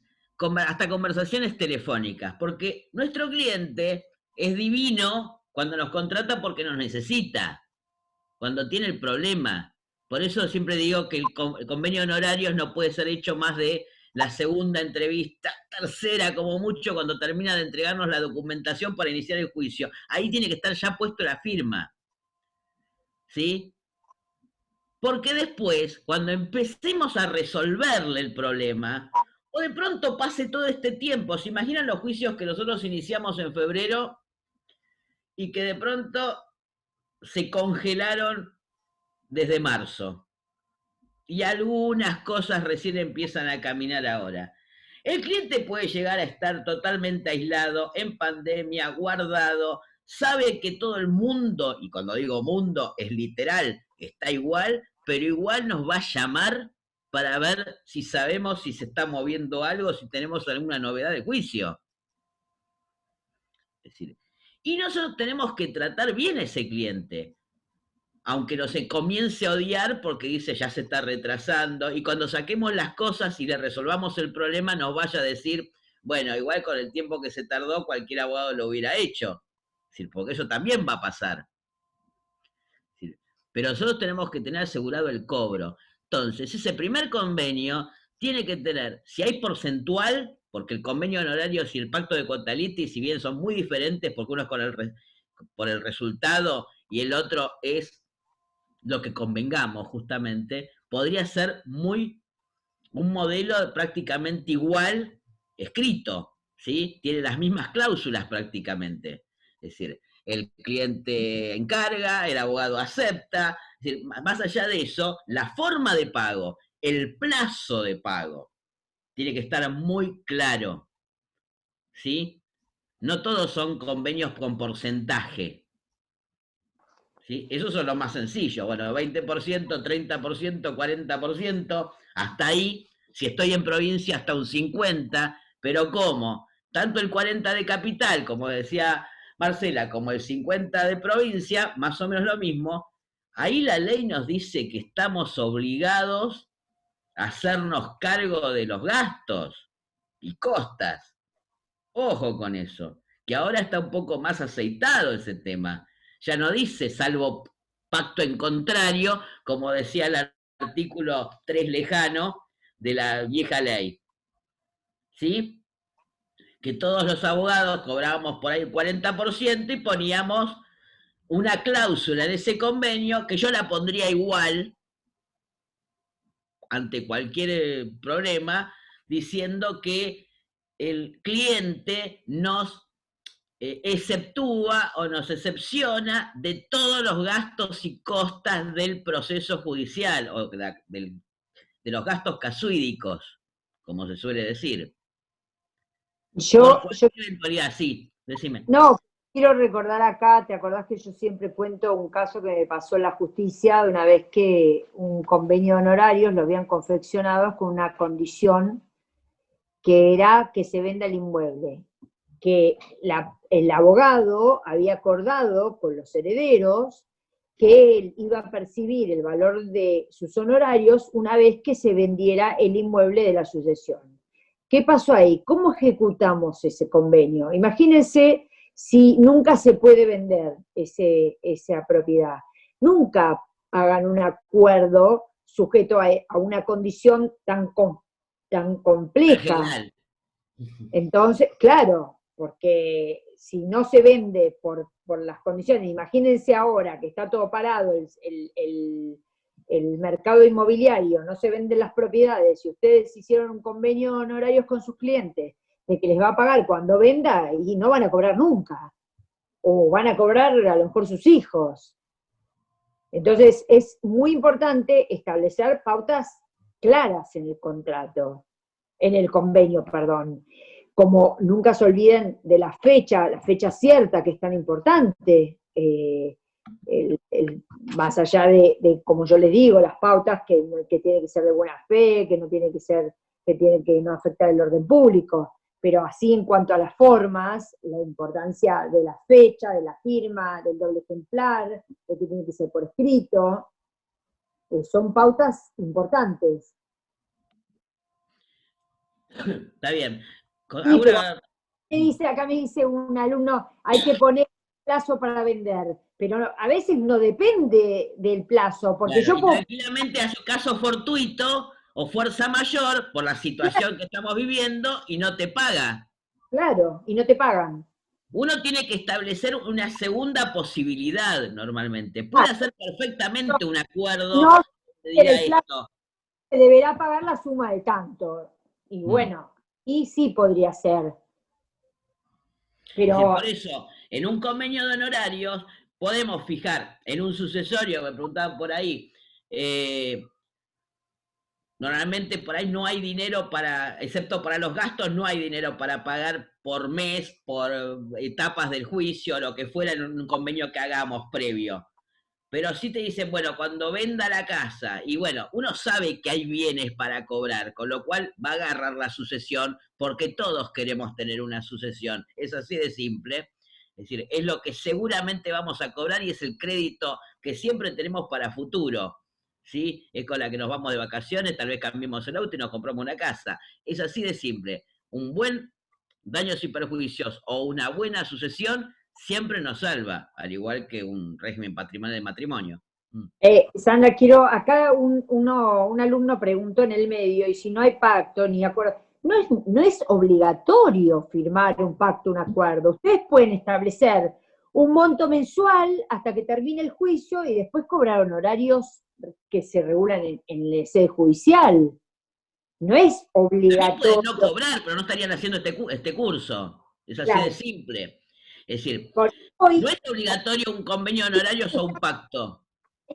Speaker 1: hasta conversaciones telefónicas, porque nuestro cliente es divino cuando nos contrata porque nos necesita, cuando tiene el problema. Por eso siempre digo que el convenio de honorarios no puede ser hecho más de la segunda entrevista, tercera como mucho, cuando termina de entregarnos la documentación para iniciar el juicio. Ahí tiene que estar ya puesto la firma, ¿sí? Porque después, cuando empecemos a resolverle el problema, o de pronto pase todo este tiempo, ¿se imaginan los juicios que nosotros iniciamos en febrero y que de pronto se congelaron desde marzo? Y algunas cosas recién empiezan a caminar ahora. El cliente puede llegar a estar totalmente aislado, en pandemia, guardado, sabe que todo el mundo, y cuando digo mundo es literal, está igual, pero igual nos va a llamar para ver si sabemos si se está moviendo algo, si tenemos alguna novedad de juicio. Es decir, y nosotros tenemos que tratar bien a ese cliente, aunque no se comience a odiar porque dice ya se está retrasando, y cuando saquemos las cosas y le resolvamos el problema nos vaya a decir, bueno, igual con el tiempo que se tardó cualquier abogado lo hubiera hecho, es decir, porque eso también va a pasar. Es decir, pero nosotros tenemos que tener asegurado el cobro. Entonces, ese primer convenio tiene que tener, si hay porcentual, porque el convenio de honorarios y el pacto de Cotaliti, si bien son muy diferentes, porque uno es por el resultado y el otro es lo que convengamos justamente, podría ser un modelo prácticamente igual escrito, ¿sí? Tiene las mismas cláusulas prácticamente. Es decir, el cliente encarga, el abogado acepta. Es decir, más allá de eso, la forma de pago, el plazo de pago, tiene que estar muy claro, ¿sí? No todos son convenios con porcentaje, ¿sí? Eso es lo más sencillo. Bueno, 20%, 30%, 40%, hasta ahí. Si estoy en provincia, hasta un 50%, pero ¿cómo? Tanto el 40% de capital, como decía Marcela, como el 50% de provincia, más o menos lo mismo. Ahí la ley nos dice que estamos obligados a hacernos cargo de los gastos y costas. Ojo con eso, que ahora está un poco más aceitado ese tema. Ya no dice salvo pacto en contrario, como decía el artículo 3 lejano de la vieja ley. ¿Sí? Que todos los abogados cobrábamos por ahí el 40% y poníamos una cláusula en ese convenio que yo la pondría igual ante cualquier problema, diciendo que el cliente nos exceptúa o nos excepciona de todos los gastos y costas del proceso judicial o de los gastos casuídicos, como se suele decir. Por
Speaker 2: Yo
Speaker 1: cualquier eventualidad, sí, decime.
Speaker 2: No, quiero recordar acá, ¿te acordás que yo siempre cuento un caso que me pasó en la justicia de una vez que un convenio de honorarios lo habían confeccionado con una condición que era que se venda el inmueble? Que el abogado había acordado con los herederos que él iba a percibir el valor de sus honorarios una vez que se vendiera el inmueble de la sucesión. ¿Qué pasó ahí? ¿Cómo ejecutamos ese convenio? Imagínense si nunca se puede vender esa propiedad. Nunca hagan un acuerdo sujeto a una condición tan compleja. Entonces, claro, porque si no se vende por las condiciones, imagínense ahora que está todo parado, el mercado inmobiliario, no se venden las propiedades, y ustedes hicieron un convenio de honorarios con sus clientes, de que les va a pagar cuando venda y no van a cobrar nunca, o van a cobrar a lo mejor sus hijos. Entonces es muy importante establecer pautas claras en el contrato, en el convenio, perdón. Como nunca se olviden de la fecha cierta, que es tan importante, más allá de, como yo les digo, las pautas que tiene que ser de buena fe, que no tiene que ser, que tiene que no afectar el orden público, pero así en cuanto a las formas, la importancia de la fecha, de la firma, del doble ejemplar, de que tiene que ser por escrito, son pautas importantes.
Speaker 1: Está bien.
Speaker 2: Sí, pero acá me dice un alumno, hay que poner plazo para vender, pero a veces no depende del plazo, porque
Speaker 1: claro,
Speaker 2: yo
Speaker 1: y
Speaker 2: puedo...
Speaker 1: tranquilamente hace caso fortuito o fuerza mayor por la situación que estamos viviendo y no te paga.
Speaker 2: Claro, y no te pagan.
Speaker 1: Uno tiene que establecer una segunda posibilidad normalmente. Puede hacer perfectamente un acuerdo
Speaker 2: No,
Speaker 1: que
Speaker 2: en
Speaker 1: diga
Speaker 2: el plazo
Speaker 1: esto.
Speaker 2: se deberá pagar la suma de tanto. Y
Speaker 1: Mm.
Speaker 2: bueno, y sí podría ser,
Speaker 1: Es decir,
Speaker 2: pero
Speaker 1: por eso, en un convenio de honorarios podemos fijar en un sucesorio, me preguntaban por ahí, normalmente por ahí no hay dinero para, excepto para los gastos, no hay dinero para pagar por mes, por etapas del juicio, lo que fuera en un convenio que hagamos previo. Pero sí te dicen, bueno, cuando venda la casa, y bueno, uno sabe que hay bienes para cobrar, con lo cual va a agarrar la sucesión, porque todos queremos tener una sucesión. Es así de simple. Es decir, es lo que seguramente vamos a cobrar y es el crédito que siempre tenemos para futuro. ¿Sí? Es con la que nos vamos de vacaciones, tal vez cambiemos el auto y nos compramos una casa. Es así de simple. Un buen daños y perjuicios o una buena sucesión siempre nos salva, al igual que un régimen patrimonial de matrimonio.
Speaker 2: Sandra, quiero, acá un alumno preguntó en el medio, y si no hay pacto ni acuerdo, no es obligatorio firmar un pacto, un acuerdo. Ustedes pueden establecer un monto mensual hasta que termine el juicio y después cobrar honorarios que se regulan en la sede judicial. No es
Speaker 1: También pueden
Speaker 2: obligatorio.
Speaker 1: no cobrar, pero no estarían haciendo este curso. Es así de
Speaker 2: Claro.
Speaker 1: simple. Es decir, no
Speaker 2: Hoy,
Speaker 1: es obligatorio un convenio de honorarios o un pacto.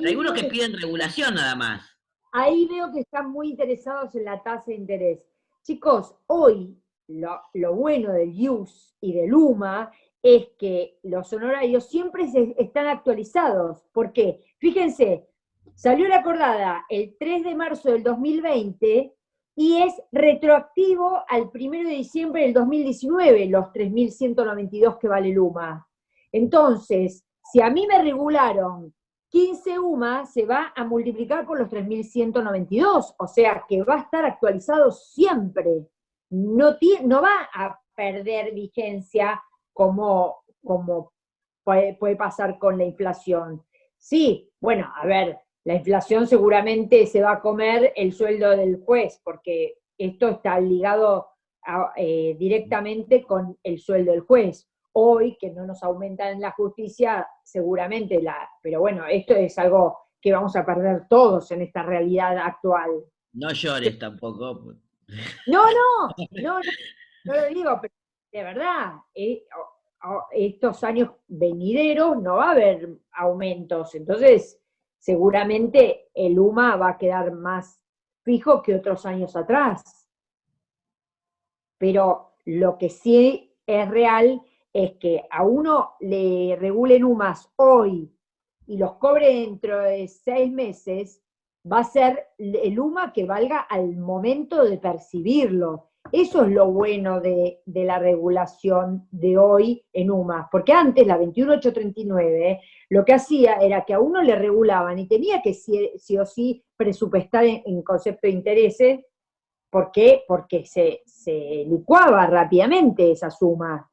Speaker 1: Hay
Speaker 2: ahí
Speaker 1: algunos
Speaker 2: veo
Speaker 1: que
Speaker 2: que
Speaker 1: piden regulación nada más.
Speaker 2: Ahí veo que están muy interesados en la tasa de interés. Chicos, hoy lo bueno del IUS y del UMA es que los honorarios siempre están actualizados. ¿Por qué? Fíjense, salió la acordada el 3 de marzo del 2020 y es retroactivo al 1 de diciembre del 2019, los 3.192 que vale el UMA. Entonces, si a mí me regularon 15 UMA, se va a multiplicar por los 3.192, o sea que va a estar actualizado siempre. No va a perder vigencia como puede pasar con la inflación. Sí, bueno, a ver, la inflación seguramente se va a comer el sueldo del juez, porque esto está ligado directamente con el sueldo del juez. Hoy, que no nos aumentan en la justicia, seguramente pero bueno, esto es algo que vamos a perder todos en esta realidad actual.
Speaker 1: No llores tampoco.
Speaker 2: No, no lo digo, pero de verdad, estos años venideros no va a haber aumentos, entonces seguramente el UMA va a quedar más fijo que otros años atrás. Pero lo que sí es real es que a uno le regulen UMAS hoy y los cobre dentro de 6 meses, va a ser el UMA que valga al momento de percibirlo. Eso es lo bueno de la regulación de hoy en UMAS, porque antes la 21839 lo que hacía era que a uno le regulaban y tenía que sí o sí presupuestar en concepto de intereses. ¿Por qué? Porque se licuaba rápidamente esa suma,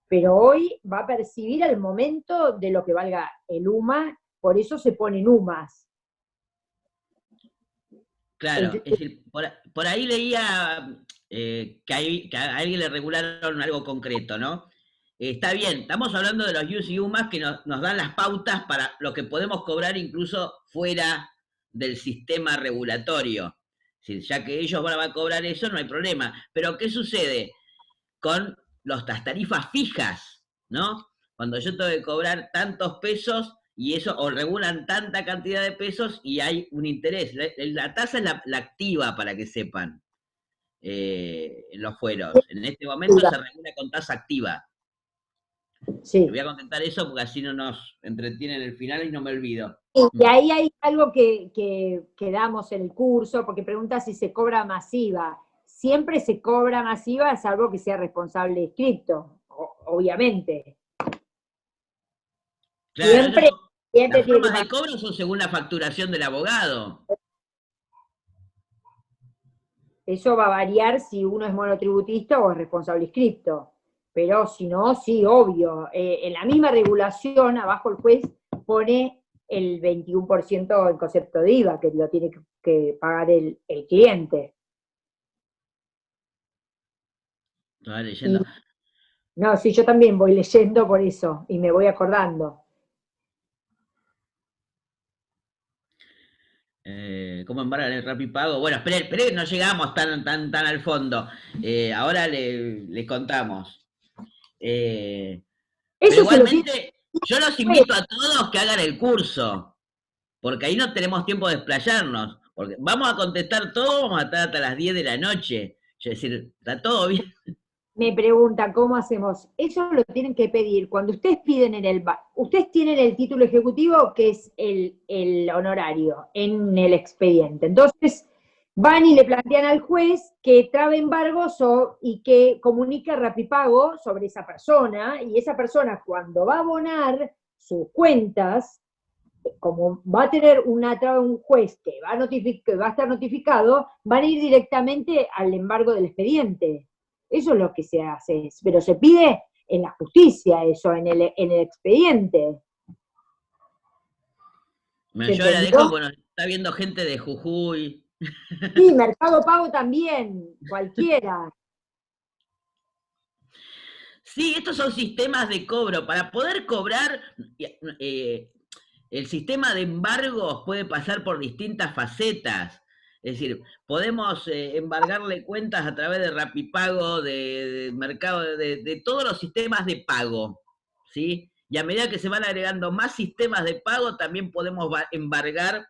Speaker 2: pero hoy va a percibir al momento de lo que valga el UMA, por eso se ponen UMAs.
Speaker 1: Claro, es decir, por ahí leía que a alguien le regularon algo concreto, ¿no? Está bien, estamos hablando de los US y UMAS que nos dan las pautas para lo que podemos cobrar incluso fuera del sistema regulatorio. Es decir, ya que ellos van a cobrar eso, no hay problema. Pero ¿qué sucede con las tarifas fijas, ¿no? Cuando yo tengo que cobrar tantos pesos y eso, o regulan tanta cantidad de pesos y hay un interés. La tasa es la activa, para que sepan, en los fueros. En este momento se regula con tasa activa.
Speaker 2: Sí.
Speaker 1: Te voy a contentar eso porque así no nos entretienen el final y no me olvido.
Speaker 2: Y ahí hay algo que damos en el curso, porque pregunta si se cobra masiva. Siempre se cobra masiva, salvo que sea responsable de cripto, obviamente.
Speaker 1: Claro,
Speaker 2: siempre
Speaker 1: las formas de cobro son según la facturación del abogado.
Speaker 2: Eso va a variar si uno es monotributista o es responsable inscripto. Pero si no, sí, obvio. En la misma regulación, abajo el juez pone el 21% en concepto de IVA, que lo tiene que pagar el cliente.
Speaker 1: Estaba leyendo.
Speaker 2: No, sí, yo también voy leyendo por eso, y me voy acordando.
Speaker 1: ¿Cómo embargan el Rapipago? Bueno, esperé, no llegamos tan al fondo. Ahora le contamos. Pero igualmente, yo los invito a todos que hagan el curso, porque ahí no tenemos tiempo de explayarnos, porque vamos a contestar todo, vamos a estar hasta las 10 de la noche. Es decir, está todo bien.
Speaker 2: Me pregunta, ¿cómo hacemos? Eso lo tienen que pedir. Cuando ustedes piden ustedes tienen el título ejecutivo, que es el honorario, en el expediente. Entonces, van y le plantean al juez que trabe embargos y que comunique Rapipago sobre esa persona, y esa persona, cuando va a abonar sus cuentas, como va a tener un juez que va a estar notificado, van a ir directamente al embargo del expediente. Eso es lo que se hace, pero se pide en la justicia eso, en el expediente.
Speaker 1: Bueno, yo la dejo, bueno, está viendo gente de Jujuy.
Speaker 2: Sí, Mercado Pago también, cualquiera.
Speaker 1: Sí, estos son sistemas de cobro. Para poder cobrar, el sistema de embargos puede pasar por distintas facetas. Es decir, podemos embargarle cuentas a través de Rapipago, de Mercado, de todos los sistemas de pago, ¿sí? Y a medida que se van agregando más sistemas de pago, también podemos embargar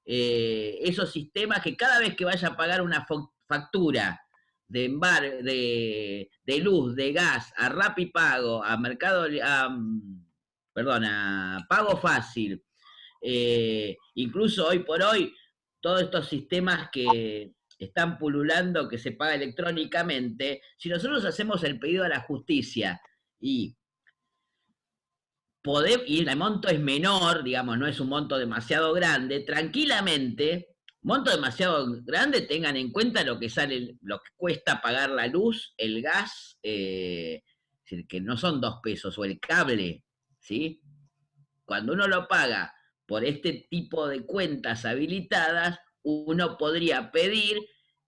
Speaker 1: esos sistemas que cada vez que vaya a pagar una factura de luz, de gas, a Rapipago, a Mercado, perdón, a Pago Fácil, incluso hoy por hoy, todos estos sistemas que están pululando, que se paga electrónicamente, si nosotros hacemos el pedido a la justicia y el monto es menor, digamos, no es un monto demasiado grande, tranquilamente, monto demasiado grande, tengan en cuenta lo que lo que cuesta pagar la luz, el gas, es decir, que no son 2 pesos, o el cable, ¿sí? Cuando uno lo paga por este tipo de cuentas habilitadas, uno podría pedir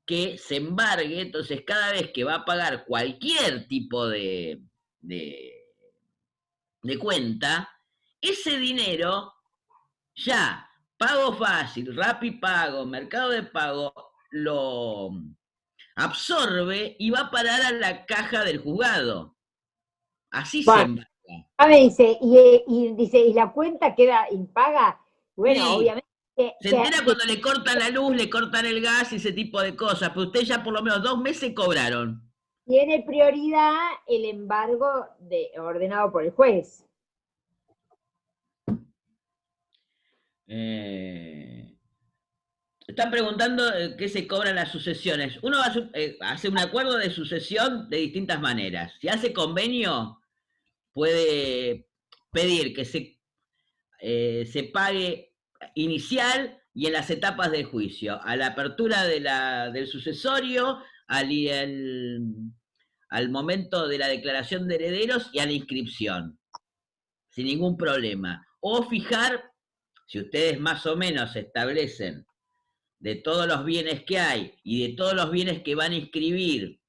Speaker 1: que se embargue, entonces cada vez que va a pagar cualquier tipo de cuenta, ese dinero ya Pago Fácil, Rapipago, Mercado de Pago, lo absorbe y va a parar a la caja del juzgado. Así se embarga.
Speaker 2: Me dice, y la cuenta queda impaga. Bueno,
Speaker 1: sí.
Speaker 2: Obviamente.
Speaker 1: Se entera cuando le cortan la luz, le cortan el gas y ese tipo de cosas, pero ustedes ya por lo menos 2 meses cobraron.
Speaker 2: tiene prioridad el embargo ordenado por el juez.
Speaker 1: Están preguntando qué se cobran las sucesiones. Uno hace un acuerdo de sucesión de distintas maneras. Si hace convenio, puede pedir que se pague inicial y en las etapas del juicio, a la apertura del sucesorio, al momento de la declaración de herederos y a la inscripción, sin ningún problema. O fijar, si ustedes más o menos establecen de todos los bienes que hay y de todos los bienes que van a inscribir,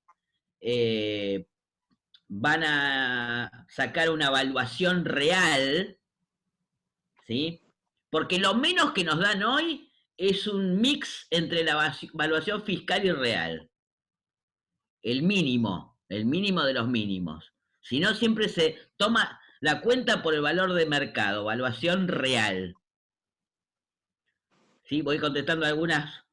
Speaker 1: van a sacar una evaluación real, ¿sí? Porque lo menos que nos dan hoy es un mix entre la evaluación fiscal y real. El mínimo de los mínimos. Si no, siempre se toma la cuenta por el valor de mercado, evaluación real. ¿Sí? Voy contestando algunas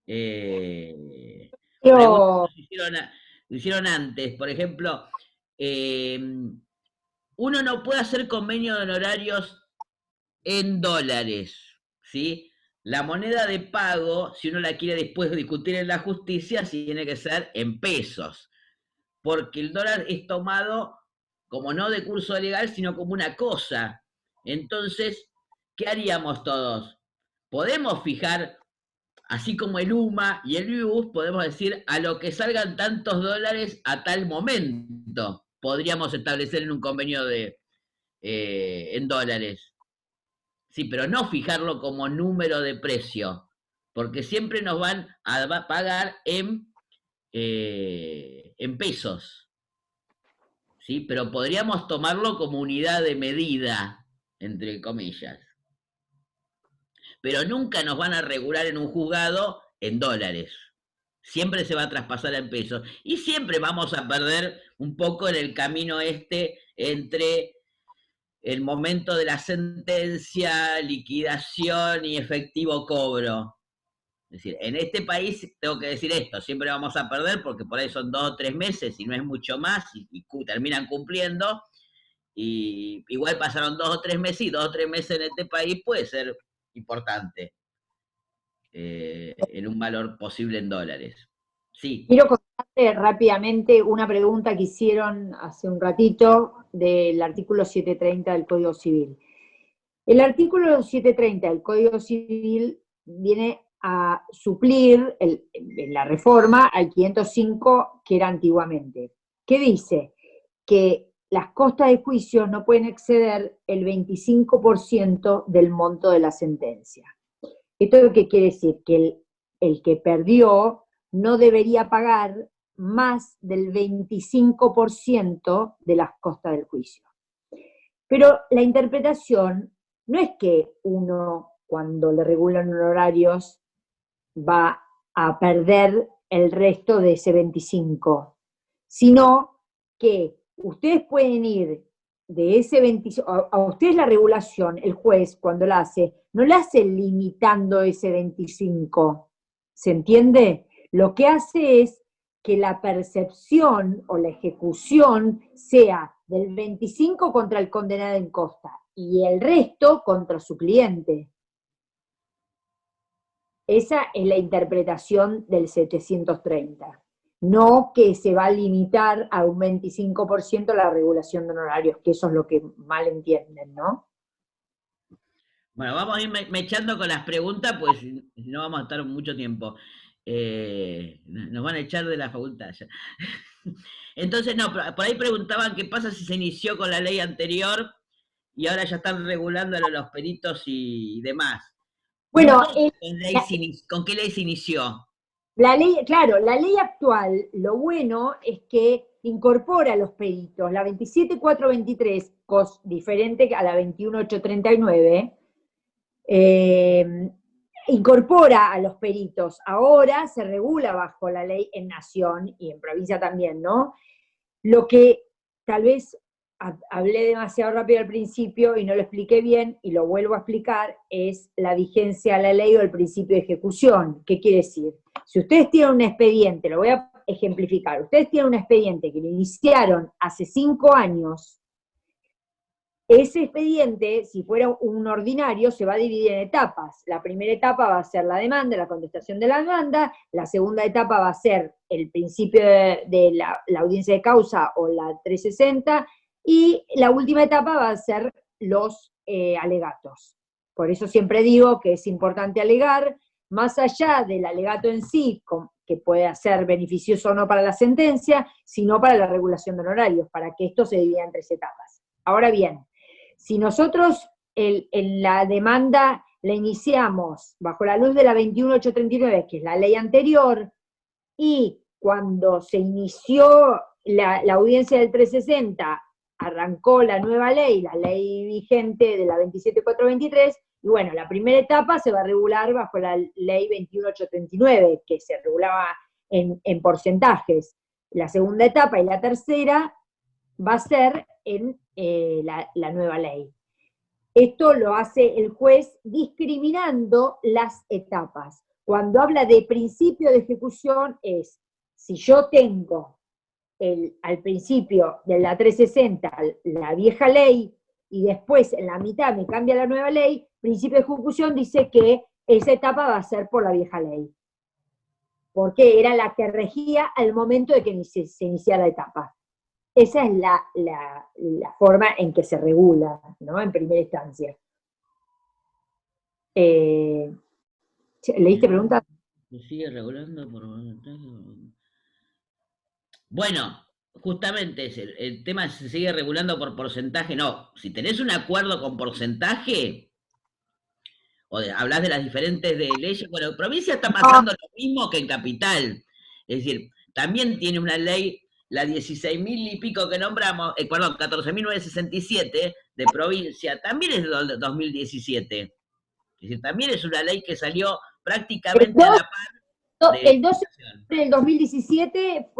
Speaker 1: preguntas que hicieron antes. Por ejemplo, uno no puede hacer convenio de honorarios en dólares, ¿sí? La moneda de pago, si uno la quiere después discutir en la justicia, sí tiene que ser en pesos, porque el dólar es tomado como no de curso legal, sino como una cosa. Entonces, ¿qué haríamos todos? Podemos fijar, así como el UMA y el IUS, podemos decir a lo que salgan tantos dólares a tal momento. Podríamos establecer en un convenio en dólares. Sí, pero no fijarlo como número de precio, porque siempre nos van a pagar en pesos, ¿sí? Pero podríamos tomarlo como unidad de medida, entre comillas. Pero nunca nos van a regular en un juzgado en dólares. Siempre se va a traspasar en pesos. Y siempre vamos a perder un poco en el camino entre el momento de la sentencia, liquidación y efectivo cobro. Es decir, en este país tengo que decir esto, siempre vamos a perder porque por ahí son 2 o 3 meses y no es mucho más y terminan cumpliendo. Y igual pasaron 2 o 3 meses y 2 o 3 meses en este país puede ser importante en un valor posible en dólares. Sí.
Speaker 2: Quiero contarte rápidamente una pregunta que hicieron hace un ratito del artículo 730 del Código Civil. El artículo 730 del Código Civil viene a suplir en la reforma al 505 que era antiguamente. ¿Qué dice? Que las costas de juicio no pueden exceder el 25% del monto de la sentencia. ¿Esto qué quiere decir? Que el que perdió no debería pagar más del 25% de las costas del juicio. Pero la interpretación no es que uno, cuando le regulan horarios, va a perder el resto de ese 25%, sino que ustedes pueden ir de ese 25%, a ustedes la regulación, el juez cuando la hace, no la hace limitando ese 25%, ¿se entiende? Lo que hace es que la percepción o la ejecución sea del 25% contra el condenado en costa y el resto contra su cliente. Esa es la interpretación del 730. No que se va a limitar a un 25% la regulación de honorarios, que eso es lo que mal entienden, ¿no?
Speaker 1: Bueno, vamos a ir mechando con las preguntas, pues no vamos a estar mucho tiempo. Nos van a echar de la facultad ya. Entonces, no, por ahí preguntaban qué pasa si se inició con la ley anterior y ahora ya están regulando los peritos y demás.
Speaker 2: Bueno,
Speaker 1: ¿con qué ley se inició?
Speaker 2: La ley, claro, la ley actual, lo bueno es que incorpora a los peritos. La 27423, diferente a la 21839, incorpora a los peritos. Ahora se regula bajo la ley en nación y en provincia también, ¿no? Lo que tal vez hablé demasiado rápido al principio y no lo expliqué bien, y lo vuelvo a explicar, es la vigencia de la ley o el principio de ejecución. ¿Qué quiere decir? Si ustedes tienen un expediente, lo voy a ejemplificar. Ustedes tienen un expediente que lo iniciaron hace 5 años. Ese expediente, si fuera un ordinario, se va a dividir en etapas. La primera etapa va a ser la demanda, la contestación de la demanda. La segunda etapa va a ser el principio de la audiencia de causa o la 360. Y la última etapa va a ser los alegatos. Por eso siempre digo que es importante alegar, más allá del alegato en sí, que puede ser beneficioso o no para la sentencia, sino para la regulación de honorarios, para que esto se divida en 3 etapas. Ahora bien, si nosotros en la demanda la iniciamos bajo la luz de la 21839, que es la ley anterior, y cuando se inició la audiencia del 360, arrancó la nueva ley, la ley vigente de la 27423, y bueno, la primera etapa se va a regular bajo la ley 21839, que se regulaba en porcentajes. La segunda etapa y la tercera va a ser en la nueva ley. Esto lo hace el juez discriminando las etapas. Cuando habla de principio de ejecución es, si yo tengo al principio de la 360 la vieja ley y después en la mitad me cambia la nueva ley, principio de ejecución dice que esa etapa va a ser por la vieja ley, porque era la que regía al momento de que se inicia la etapa. Esa es la forma en que se regula, ¿no? En primera instancia. ¿Leíste preguntas?
Speaker 1: ¿Se sigue regulando por... Bueno, justamente el tema se sigue regulando por porcentaje. No, si tenés un acuerdo con porcentaje, hablas de las diferentes de leyes, bueno, en provincia está pasando lo mismo que en capital. Es decir, también tiene una ley, la 16.000 y pico que nombramos, perdón, 14.967 de provincia, también es de 2017. Es decir, también es una ley que salió prácticamente a la par.
Speaker 2: El 12 del 2017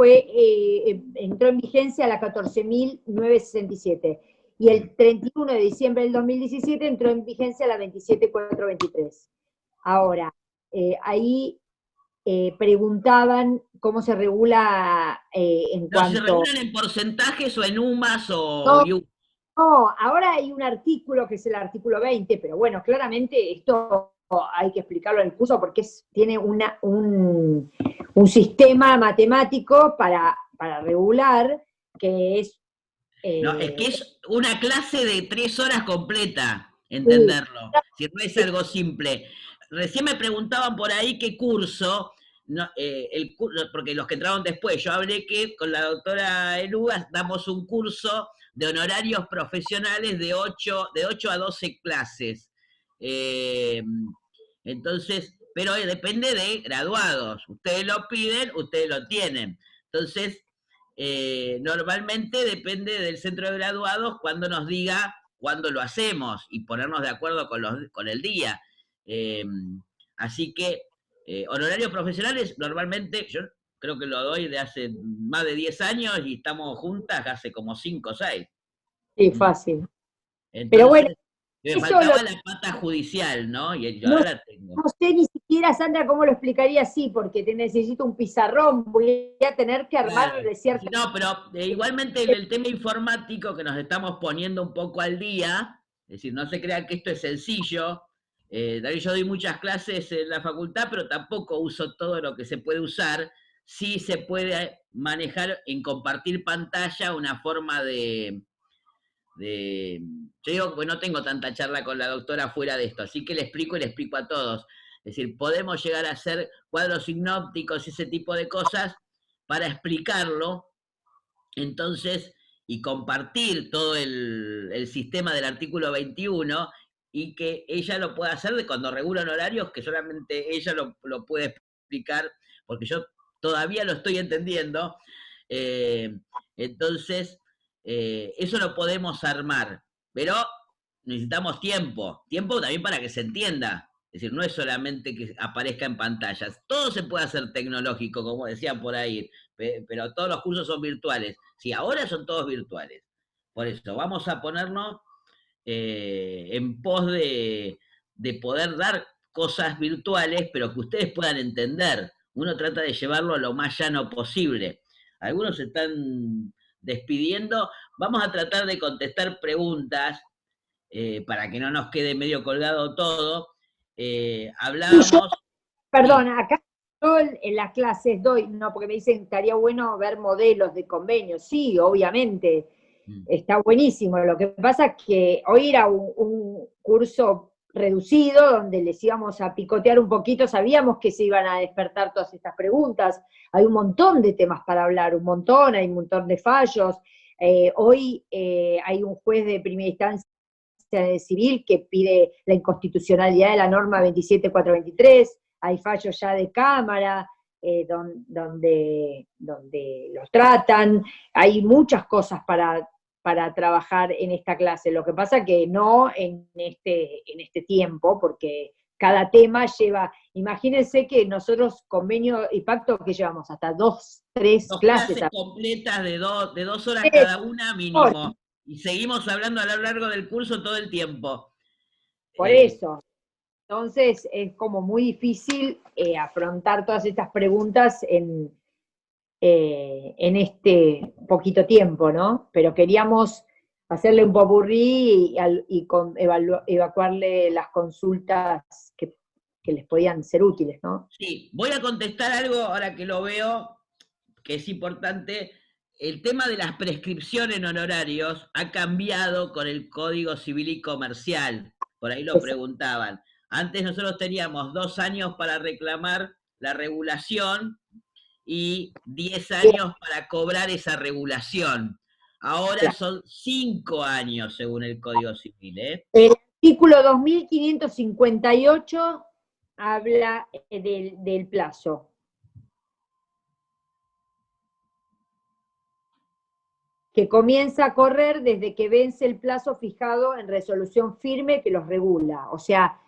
Speaker 2: entró en vigencia la 14.967 y el 31 de diciembre del 2017 entró en vigencia la 27.423. Ahora, ahí preguntaban cómo se regula en cuanto...
Speaker 1: ¿Se regulan en porcentajes o en UMAS o...?
Speaker 2: No, ahora hay un artículo que es el artículo 20, pero bueno, claramente esto hay que explicarlo en el curso porque tiene un sistema matemático para regular que es...
Speaker 1: No, es que es una clase de 3 horas completa, entenderlo. Si no es algo simple. Recién me preguntaban por ahí qué curso, no, porque los que entraron después, yo hablé que con la doctora Elugas damos un curso de honorarios profesionales de 8 a 12 clases. Entonces, pero depende de graduados. Ustedes lo piden, ustedes lo tienen. Entonces, normalmente depende del centro de graduados cuando nos diga cuándo lo hacemos y ponernos de acuerdo con el día. Así que honorarios profesionales normalmente yo creo que lo doy de hace más de 10 años y estamos juntas hace como 5 o 6.
Speaker 2: Sí, fácil.
Speaker 1: Entonces,
Speaker 2: pero bueno,
Speaker 1: me faltaba la pata judicial, ¿no? Y yo ahora la tengo.
Speaker 2: No sé ni siquiera, Sandra, cómo lo explicaría así, porque te necesito un pizarrón, voy a tener que armar de cierta...
Speaker 1: No, pero igualmente el tema informático que nos estamos poniendo un poco al día, es decir, no se crean que esto es sencillo. Yo doy muchas clases en la facultad, pero tampoco uso todo lo que se puede usar. Sí se puede manejar en compartir pantalla una forma yo digo que no tengo tanta charla con la doctora fuera de esto, así que le explico y le explico a todos. Es decir, podemos llegar a hacer cuadros sinópticos y ese tipo de cosas para explicarlo, entonces, y compartir todo el sistema del artículo 21 y que ella lo pueda hacer de cuando regulan horarios, que solamente ella lo puede explicar, porque yo todavía lo estoy entendiendo. Entonces, eso lo podemos armar, pero necesitamos tiempo también para que se entienda. Es decir, no es solamente que aparezca en pantallas, todo se puede hacer tecnológico, como decían por ahí, pero todos los cursos son virtuales. Sí, ahora son todos virtuales. Por eso, vamos a ponernos en pos de poder dar cosas virtuales, pero que ustedes puedan entender. uno trata de llevarlo a lo más llano posible. Algunos se están despidiendo. Vamos a tratar de contestar preguntas para que no nos quede medio colgado todo.
Speaker 2: Y yo,
Speaker 1: Hablábamos... Sí.
Speaker 2: perdón, acá yo en las clases doy, no, porque me dicen que estaría bueno ver modelos de convenios. Sí, obviamente, está buenísimo. Lo que pasa es que hoy era un curso reducido donde les íbamos a picotear un poquito, sabíamos que se iban a despertar todas estas preguntas. Hay un montón de temas para hablar, hay un montón de fallos. Hoy hay un juez de primera instancia civil que pide la inconstitucionalidad de la norma 27423, hay fallos ya de Cámara, donde los tratan, hay muchas cosas para trabajar en esta clase, lo que pasa que no en este tiempo, porque cada tema lleva, imagínense que nosotros convenio y pacto que llevamos hasta 2, 3
Speaker 1: Dos
Speaker 2: clases.
Speaker 1: clases completas de 2 horas cada una mínimo. Y seguimos hablando a lo largo del curso todo el tiempo.
Speaker 2: Por eso. Entonces es como muy difícil afrontar todas estas preguntas en este poquito tiempo, ¿no? Pero queríamos hacerle un popurrí y evacuarle las consultas que les podían ser útiles, ¿no?
Speaker 1: Sí, voy a contestar algo ahora que lo veo, que es importante. El tema de las prescripciones en honorarios ha cambiado con el Código Civil y Comercial. Por ahí lo preguntaban. Antes nosotros teníamos 2 años para reclamar la regulación y 10 años para cobrar esa regulación. Ahora son 5 años según el Código Civil.
Speaker 2: El artículo 2558 habla del plazo. Que comienza a correr desde que vence el plazo fijado en resolución firme que los regula. O sea,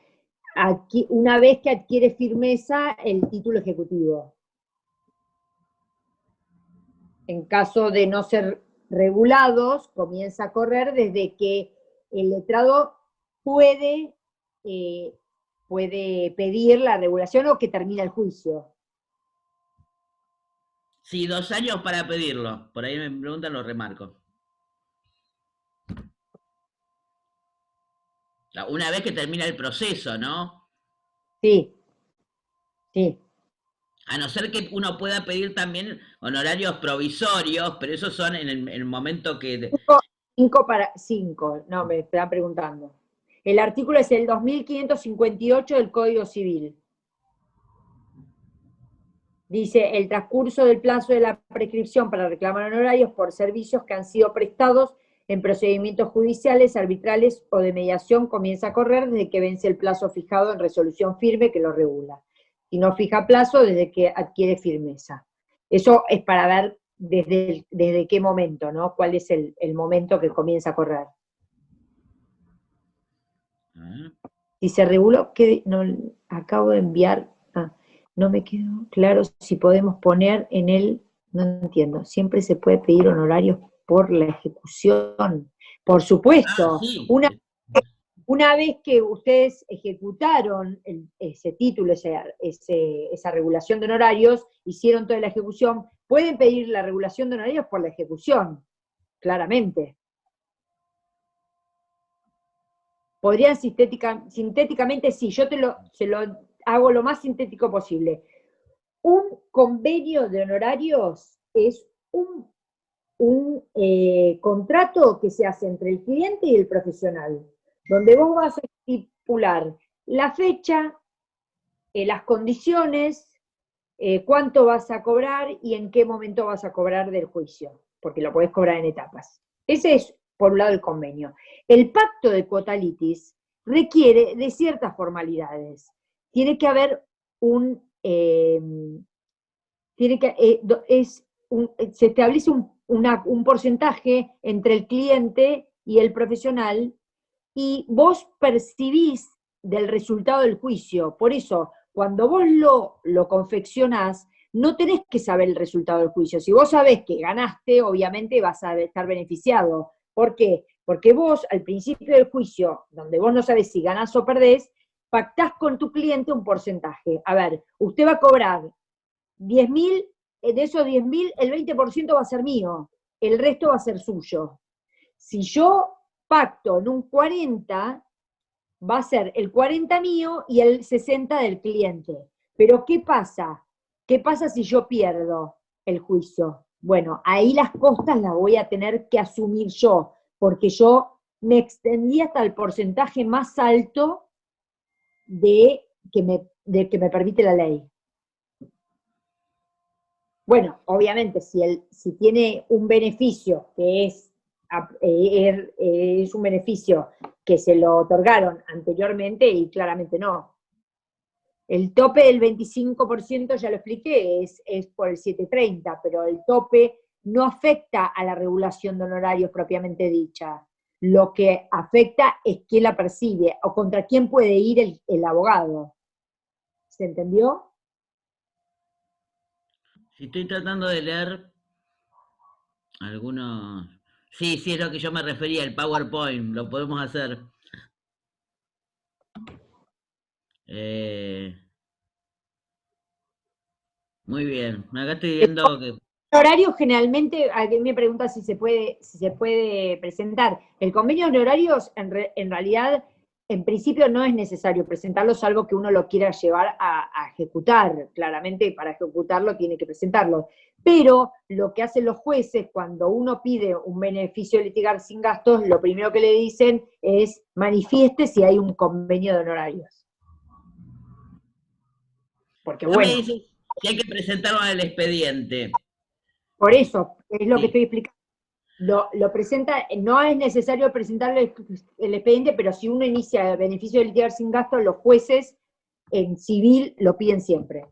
Speaker 2: aquí, una vez que adquiere firmeza el título ejecutivo. En caso de no ser regulados, comienza a correr desde que el letrado puede pedir la regulación o que termina el juicio.
Speaker 1: Sí, 2 años para pedirlo. Por ahí me preguntan, lo remarco. Una vez que termina el proceso, ¿no?
Speaker 2: Sí, sí.
Speaker 1: A no ser que uno pueda pedir también honorarios provisorios, pero esos son en el momento que...
Speaker 2: 5 para 5, no, me están preguntando. El artículo es el 2558 del Código Civil. Dice, el transcurso del plazo de la prescripción para reclamar honorarios por servicios que han sido prestados en procedimientos judiciales, arbitrales o de mediación comienza a correr desde que vence el plazo fijado en resolución firme que lo regula. Si no fija plazo, desde que adquiere firmeza. Eso es para ver desde qué momento, ¿no? ¿Cuál es el momento que comienza a correr? Si se reguló, que no, acabo de enviar... no me quedó claro si podemos poner en él, no entiendo, siempre se puede pedir honorarios por la ejecución. Por supuesto,
Speaker 1: Sí.
Speaker 2: una vez que ustedes ejecutaron ese título, esa regulación de honorarios, hicieron toda la ejecución, pueden pedir la regulación de honorarios por la ejecución, claramente. Podrían sintéticamente, sí, yo se lo hago lo más sintético posible. Un convenio de honorarios es un contrato que se hace entre el cliente y el profesional, donde vos vas a estipular la fecha, las condiciones, cuánto vas a cobrar y en qué momento vas a cobrar del juicio, porque lo podés cobrar en etapas. Ese es, por un lado, el convenio. El pacto de cuota litis requiere de ciertas formalidades. Tiene que haber se establece un porcentaje entre el cliente y el profesional y vos percibís del resultado del juicio. Por eso, cuando vos lo confeccionás, no tenés que saber el resultado del juicio. Si vos sabés que ganaste, obviamente vas a estar beneficiado. ¿Por qué? Porque vos, al principio del juicio, donde vos no sabés si ganás o perdés, pactás con tu cliente un porcentaje. A ver, usted va a cobrar 10.000, de esos 10.000, el 20% va a ser mío, el resto va a ser suyo. Si yo pacto en un 40, va a ser el 40 mío y el 60 del cliente. Pero ¿qué pasa? ¿Qué pasa si yo pierdo el juicio? Bueno, ahí las costas las voy a tener que asumir yo, porque yo me extendí hasta el porcentaje más alto de que me permite la ley. Bueno, obviamente, si tiene un beneficio que es un beneficio que se lo otorgaron anteriormente y claramente no. El tope del 25%, ya lo expliqué, es por el 730, pero el tope no afecta a la regulación de honorarios propiamente dicha. Lo que afecta es quién la percibe o contra quién puede ir el abogado. ¿Se entendió?
Speaker 1: Si estoy tratando de leer algunos... Sí, sí, es lo que yo me refería, el PowerPoint, lo podemos hacer. Eh, muy bien, acá estoy viendo que...
Speaker 2: Horario generalmente, alguien me pregunta si se puede presentar. El convenio de horarios, en realidad, en principio no es necesario presentarlo, salvo que uno lo quiera llevar a ejecutar. Claramente, para ejecutarlo tiene que presentarlo. Pero lo que hacen los jueces cuando uno pide un beneficio de litigar sin gastos, lo primero que le dicen es manifieste si hay un convenio de honorarios. Porque
Speaker 1: No me
Speaker 2: bueno,
Speaker 1: dices si hay que presentarlo en el expediente.
Speaker 2: por eso es lo que
Speaker 1: Sí.
Speaker 2: estoy explicando. Lo presenta, no es necesario presentar el expediente, pero si uno inicia el beneficio de litigar sin gasto, los jueces en civil lo piden siempre.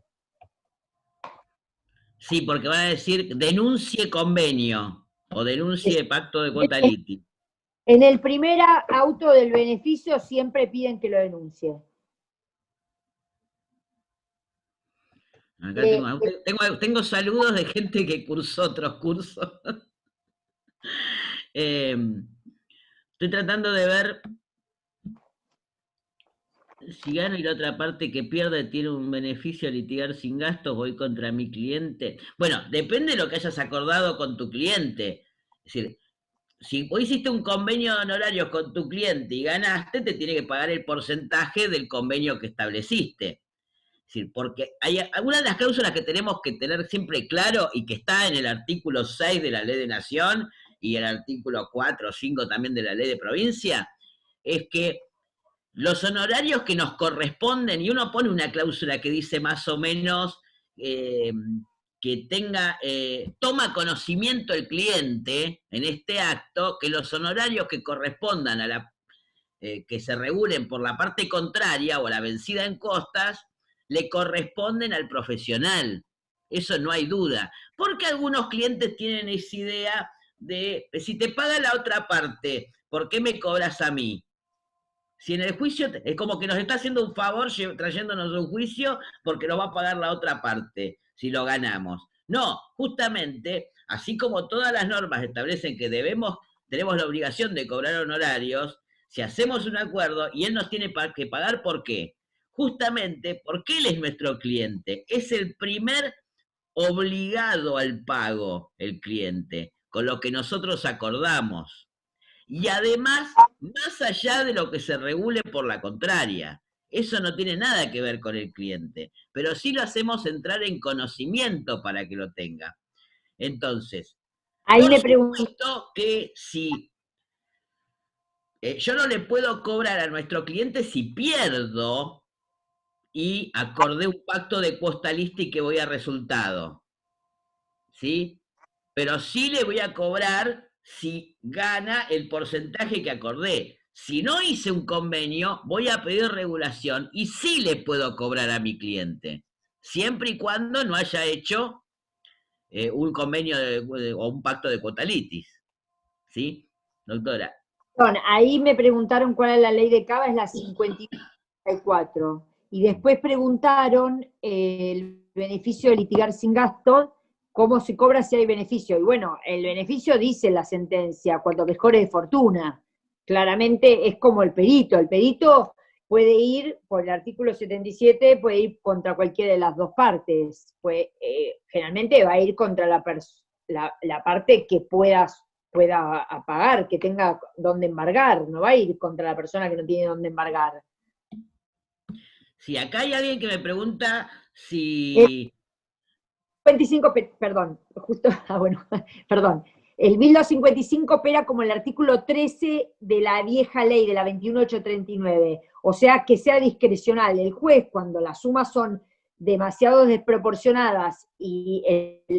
Speaker 1: Sí, porque van a decir denuncie convenio o denuncie pacto de cuota litis.
Speaker 2: En el primer auto del beneficio siempre piden que lo denuncie.
Speaker 1: Acá tengo saludos de gente que cursó otros cursos. Estoy tratando de ver si gano y la otra parte que pierde tiene un beneficio a litigar sin gastos, voy contra mi cliente. Bueno, depende de lo que hayas acordado con tu cliente. Es decir, si vos hiciste un convenio de honorarios con tu cliente y ganaste, te tiene que pagar el porcentaje del convenio que estableciste. Es decir, porque hay algunas de las cláusulas que tenemos que tener siempre claro y que está en el artículo 6 de la Ley de Nación y el artículo 4 o 5 también de la Ley de Provincia, es que los honorarios que nos corresponden, y uno pone una cláusula que dice más o menos que toma conocimiento el cliente en este acto, que los honorarios que correspondan que se regulen por la parte contraria o la vencida en costas, le corresponden al profesional. Eso no hay duda. Porque algunos clientes tienen esa idea de, si te paga la otra parte, ¿por qué me cobras a mí? Si en el juicio es como que nos está haciendo un favor trayéndonos un juicio porque nos va a pagar la otra parte si lo ganamos. No, justamente, así como todas las normas establecen que tenemos la obligación de cobrar honorarios, si hacemos un acuerdo y él nos tiene que pagar, ¿por qué? Justamente porque él es nuestro cliente, es el primer obligado al pago, el cliente, con lo que nosotros acordamos. Y además, más allá de lo que se regule por la contraria, eso no tiene nada que ver con el cliente, pero sí lo hacemos entrar en conocimiento para que lo tenga. Entonces,
Speaker 2: Ahí
Speaker 1: por
Speaker 2: me pregunto,
Speaker 1: supuesto que si yo no le puedo cobrar a nuestro cliente si pierdo y acordé un pacto de cuota lista y que voy a resultado, ¿sí? Pero sí le voy a cobrar si gana el porcentaje que acordé. Si no hice un convenio, voy a pedir regulación y sí le puedo cobrar a mi cliente, siempre y cuando no haya hecho un convenio o un pacto de cuota litis. ¿Sí, doctora?
Speaker 2: ahí me preguntaron cuál es la ley de Cava, es la 54. Y después preguntaron el beneficio de litigar sin gasto, cómo se cobra si hay beneficio. Y bueno, el beneficio dice la sentencia, cuando mejore de fortuna. Claramente es como el perito. El perito puede ir, por el artículo 77, puede ir contra cualquiera de las dos partes. Pues, generalmente va a ir contra la parte que pueda pagar, que tenga donde embargar, no va a ir contra la persona que no tiene donde embargar.
Speaker 1: Si acá hay alguien que me pregunta
Speaker 2: El
Speaker 1: si...
Speaker 2: 25, perdón, justo, bueno, perdón. El 1255 opera como el artículo 13 de la vieja ley de la 21839, o sea que sea discrecional. El juez, cuando las sumas son demasiado desproporcionadas y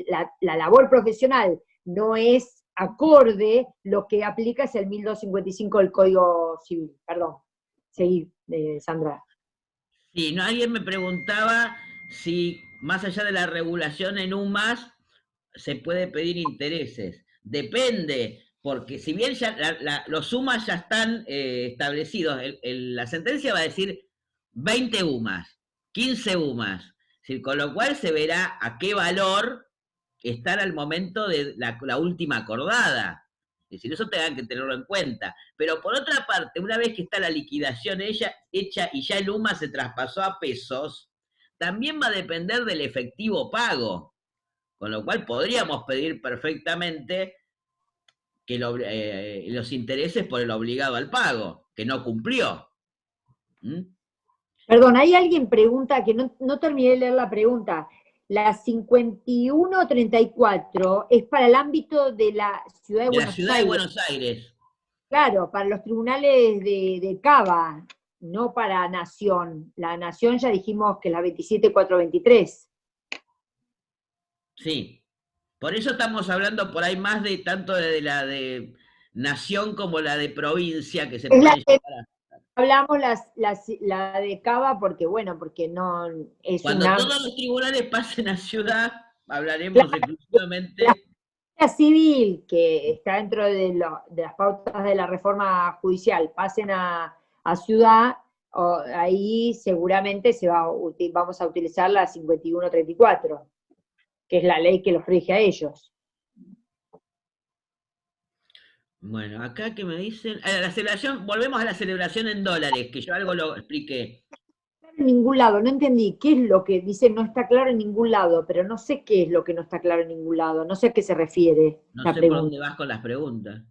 Speaker 2: la labor profesional no es acorde, lo que aplica es el 1255 del Código Civil. Perdón, seguí, Sandra.
Speaker 1: Sí, no, alguien me preguntaba si más allá de la regulación en UMAS se puede pedir intereses. Depende, porque si bien ya los UMAS ya están establecidos, la sentencia va a decir 20 UMAS, 15 UMAS, con lo cual se verá a qué valor están al momento de la última acordada. Es decir, eso tengan que tenerlo en cuenta. Pero por otra parte, una vez que está la liquidación hecha y ya el UMA se traspasó a pesos, también va a depender del efectivo pago. Con lo cual podríamos pedir perfectamente que los intereses por el obligado al pago, que no cumplió. ¿Mm?
Speaker 2: Perdón, hay alguien pregunta, que no terminé de leer la pregunta. La 5134 es para el ámbito de la ciudad de
Speaker 1: De la
Speaker 2: Buenos
Speaker 1: ciudad de
Speaker 2: Aires.
Speaker 1: Buenos Aires.
Speaker 2: Claro, para los tribunales de Cava, no para Nación. La Nación ya dijimos que es la 27423.
Speaker 1: Sí. Por eso estamos hablando por ahí más de tanto de la de nación como la de provincia que se
Speaker 2: Es la
Speaker 1: pueden
Speaker 2: que
Speaker 1: llevar a...
Speaker 2: hablamos la de Cava porque, bueno, porque no es
Speaker 1: Cuando
Speaker 2: una...
Speaker 1: todos los tribunales pasen a ciudad, hablaremos
Speaker 2: Claro, la
Speaker 1: exclusivamente.
Speaker 2: justicia civil que está dentro de las pautas de la reforma judicial pasen a ciudad, ahí seguramente vamos a utilizar la 5134, que es la ley que los rige a ellos.
Speaker 1: Bueno, acá que me dicen, la celebración, volvemos a la celebración en dólares, que yo algo lo expliqué.
Speaker 2: En ningún lado, no entendí qué es lo que dice no está claro en ningún lado, pero no sé qué es lo que no está claro en ningún lado, no sé a qué se refiere
Speaker 1: No
Speaker 2: la
Speaker 1: sé por
Speaker 2: pregunta.
Speaker 1: dónde vas con las preguntas.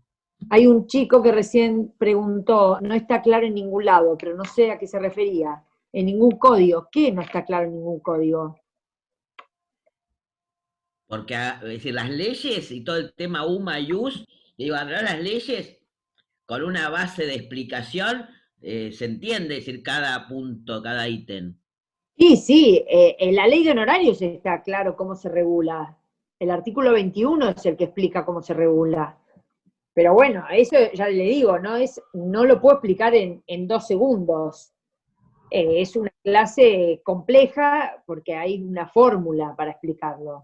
Speaker 2: Hay un chico que recién preguntó, no está claro en ningún lado, pero no sé a qué se refería. En ningún código. ¿Qué no está claro en ningún código?
Speaker 1: Porque, es decir, las leyes y todo el tema UMA y US, digo, arreglar las leyes con una base de explicación, se entiende, es decir, cada punto, cada ítem.
Speaker 2: Sí, sí, en la ley de honorarios está claro cómo se regula. El artículo 21 es el que explica cómo se regula. Pero bueno, eso ya le digo, no lo puedo explicar en 2 segundos. Es una clase compleja porque hay una fórmula para explicarlo.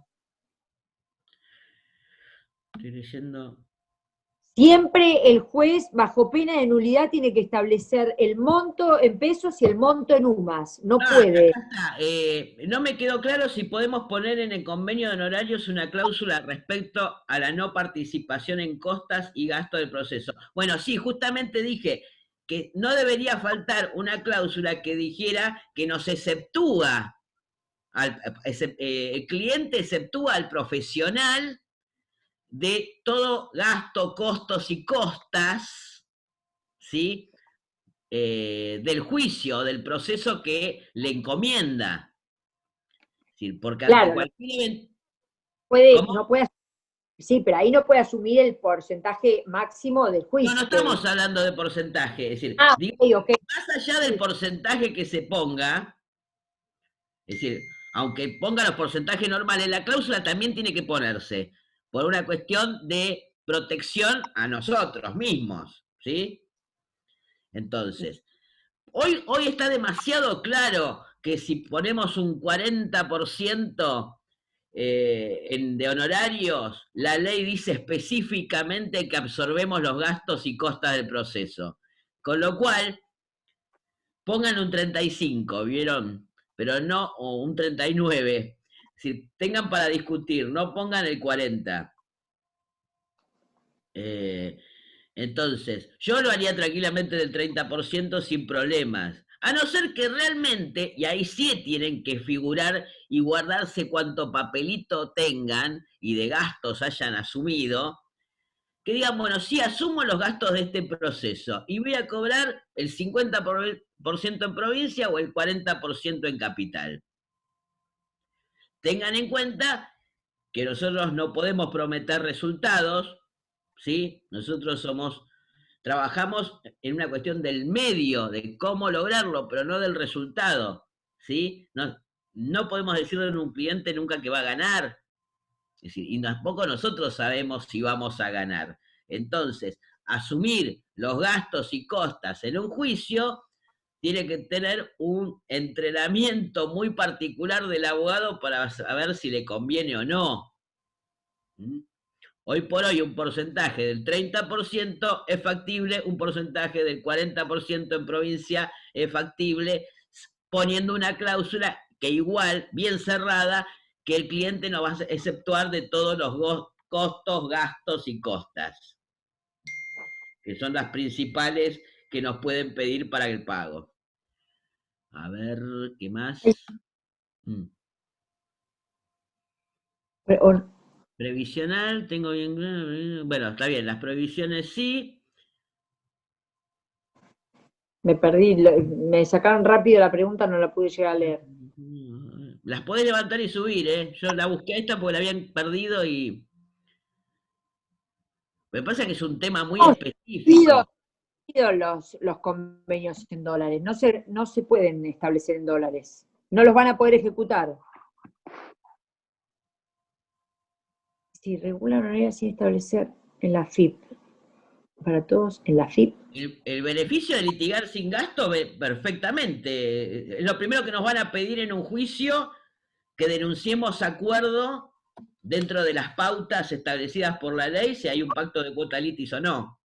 Speaker 1: Estoy leyendo.
Speaker 2: Siempre el juez, bajo pena de nulidad, tiene que establecer el monto en pesos y el monto en UMAS. No
Speaker 1: Ah,
Speaker 2: puede.
Speaker 1: acá está. No me quedó claro si podemos poner en el convenio de honorarios una cláusula respecto a la no participación en costas y gasto del proceso. Bueno, sí, justamente dije que no debería faltar una cláusula que dijera que nos exceptúa, el cliente exceptúa al profesional de todo gasto, costos y costas, ¿sí? Del juicio, del proceso que le encomienda. Es decir, porque ante
Speaker 2: Claro,
Speaker 1: cualquier... ¿Cómo?
Speaker 2: no puede, sí, pero ahí no puede asumir el porcentaje máximo del
Speaker 1: No, no
Speaker 2: juicio.
Speaker 1: estamos hablando de porcentaje, es decir,
Speaker 2: Ah,
Speaker 1: digo,
Speaker 2: ok, ok.
Speaker 1: más allá del porcentaje que se ponga, es decir, aunque ponga los porcentajes normales, la cláusula también tiene que ponerse por una cuestión de protección a nosotros mismos, ¿sí? Entonces, hoy está demasiado claro que si ponemos un 40% de honorarios, la ley dice específicamente que absorbemos los gastos y costas del proceso. Con lo cual, pongan un 35, ¿vieron? Pero no, o un 39. Si tengan para discutir, no pongan el 40. Entonces, yo lo haría tranquilamente del 30% sin problemas. A no ser que realmente, y ahí sí tienen que figurar y guardarse cuanto papelito tengan y de gastos hayan asumido, que digan, bueno, sí asumo los gastos de este proceso y voy a cobrar el 50% en provincia o el 40% en capital. Tengan en cuenta que nosotros no podemos prometer resultados, ¿sí? Nosotros trabajamos en una cuestión del medio, de cómo lograrlo, pero no del resultado, ¿sí? No podemos decirle a un cliente nunca que va a ganar, es decir, y tampoco nosotros sabemos si vamos a ganar. Entonces, asumir los gastos y costas en un juicio tiene que tener un entrenamiento muy particular del abogado para saber si le conviene o no. ¿Mm? Hoy por hoy un porcentaje del 30% es factible, un porcentaje del 40% en provincia es factible, poniendo una cláusula que igual, bien cerrada, que el cliente no va a exceptuar de todos los costos, gastos y costas, que son las principales que nos pueden pedir para el pago. A ver, ¿qué más? Previsional, tengo bien claro. Bueno, está bien, las previsiones sí.
Speaker 2: Me perdí, me sacaron rápido la pregunta, no la pude llegar a leer.
Speaker 1: Las podés levantar y subir, ¿eh? Yo la busqué a esta porque la habían perdido y... Me pasa que es un tema muy específico.
Speaker 2: Pido los convenios en dólares, no se pueden establecer en dólares, no los van a poder ejecutar. Si regula horaria sin establecer en la FIP, para todos en la FIP.
Speaker 1: El beneficio de litigar sin gasto, perfectamente. Es lo primero que nos van a pedir en un juicio, que denunciemos acuerdo dentro de las pautas establecidas por la ley, si hay un pacto de cuota litis o no.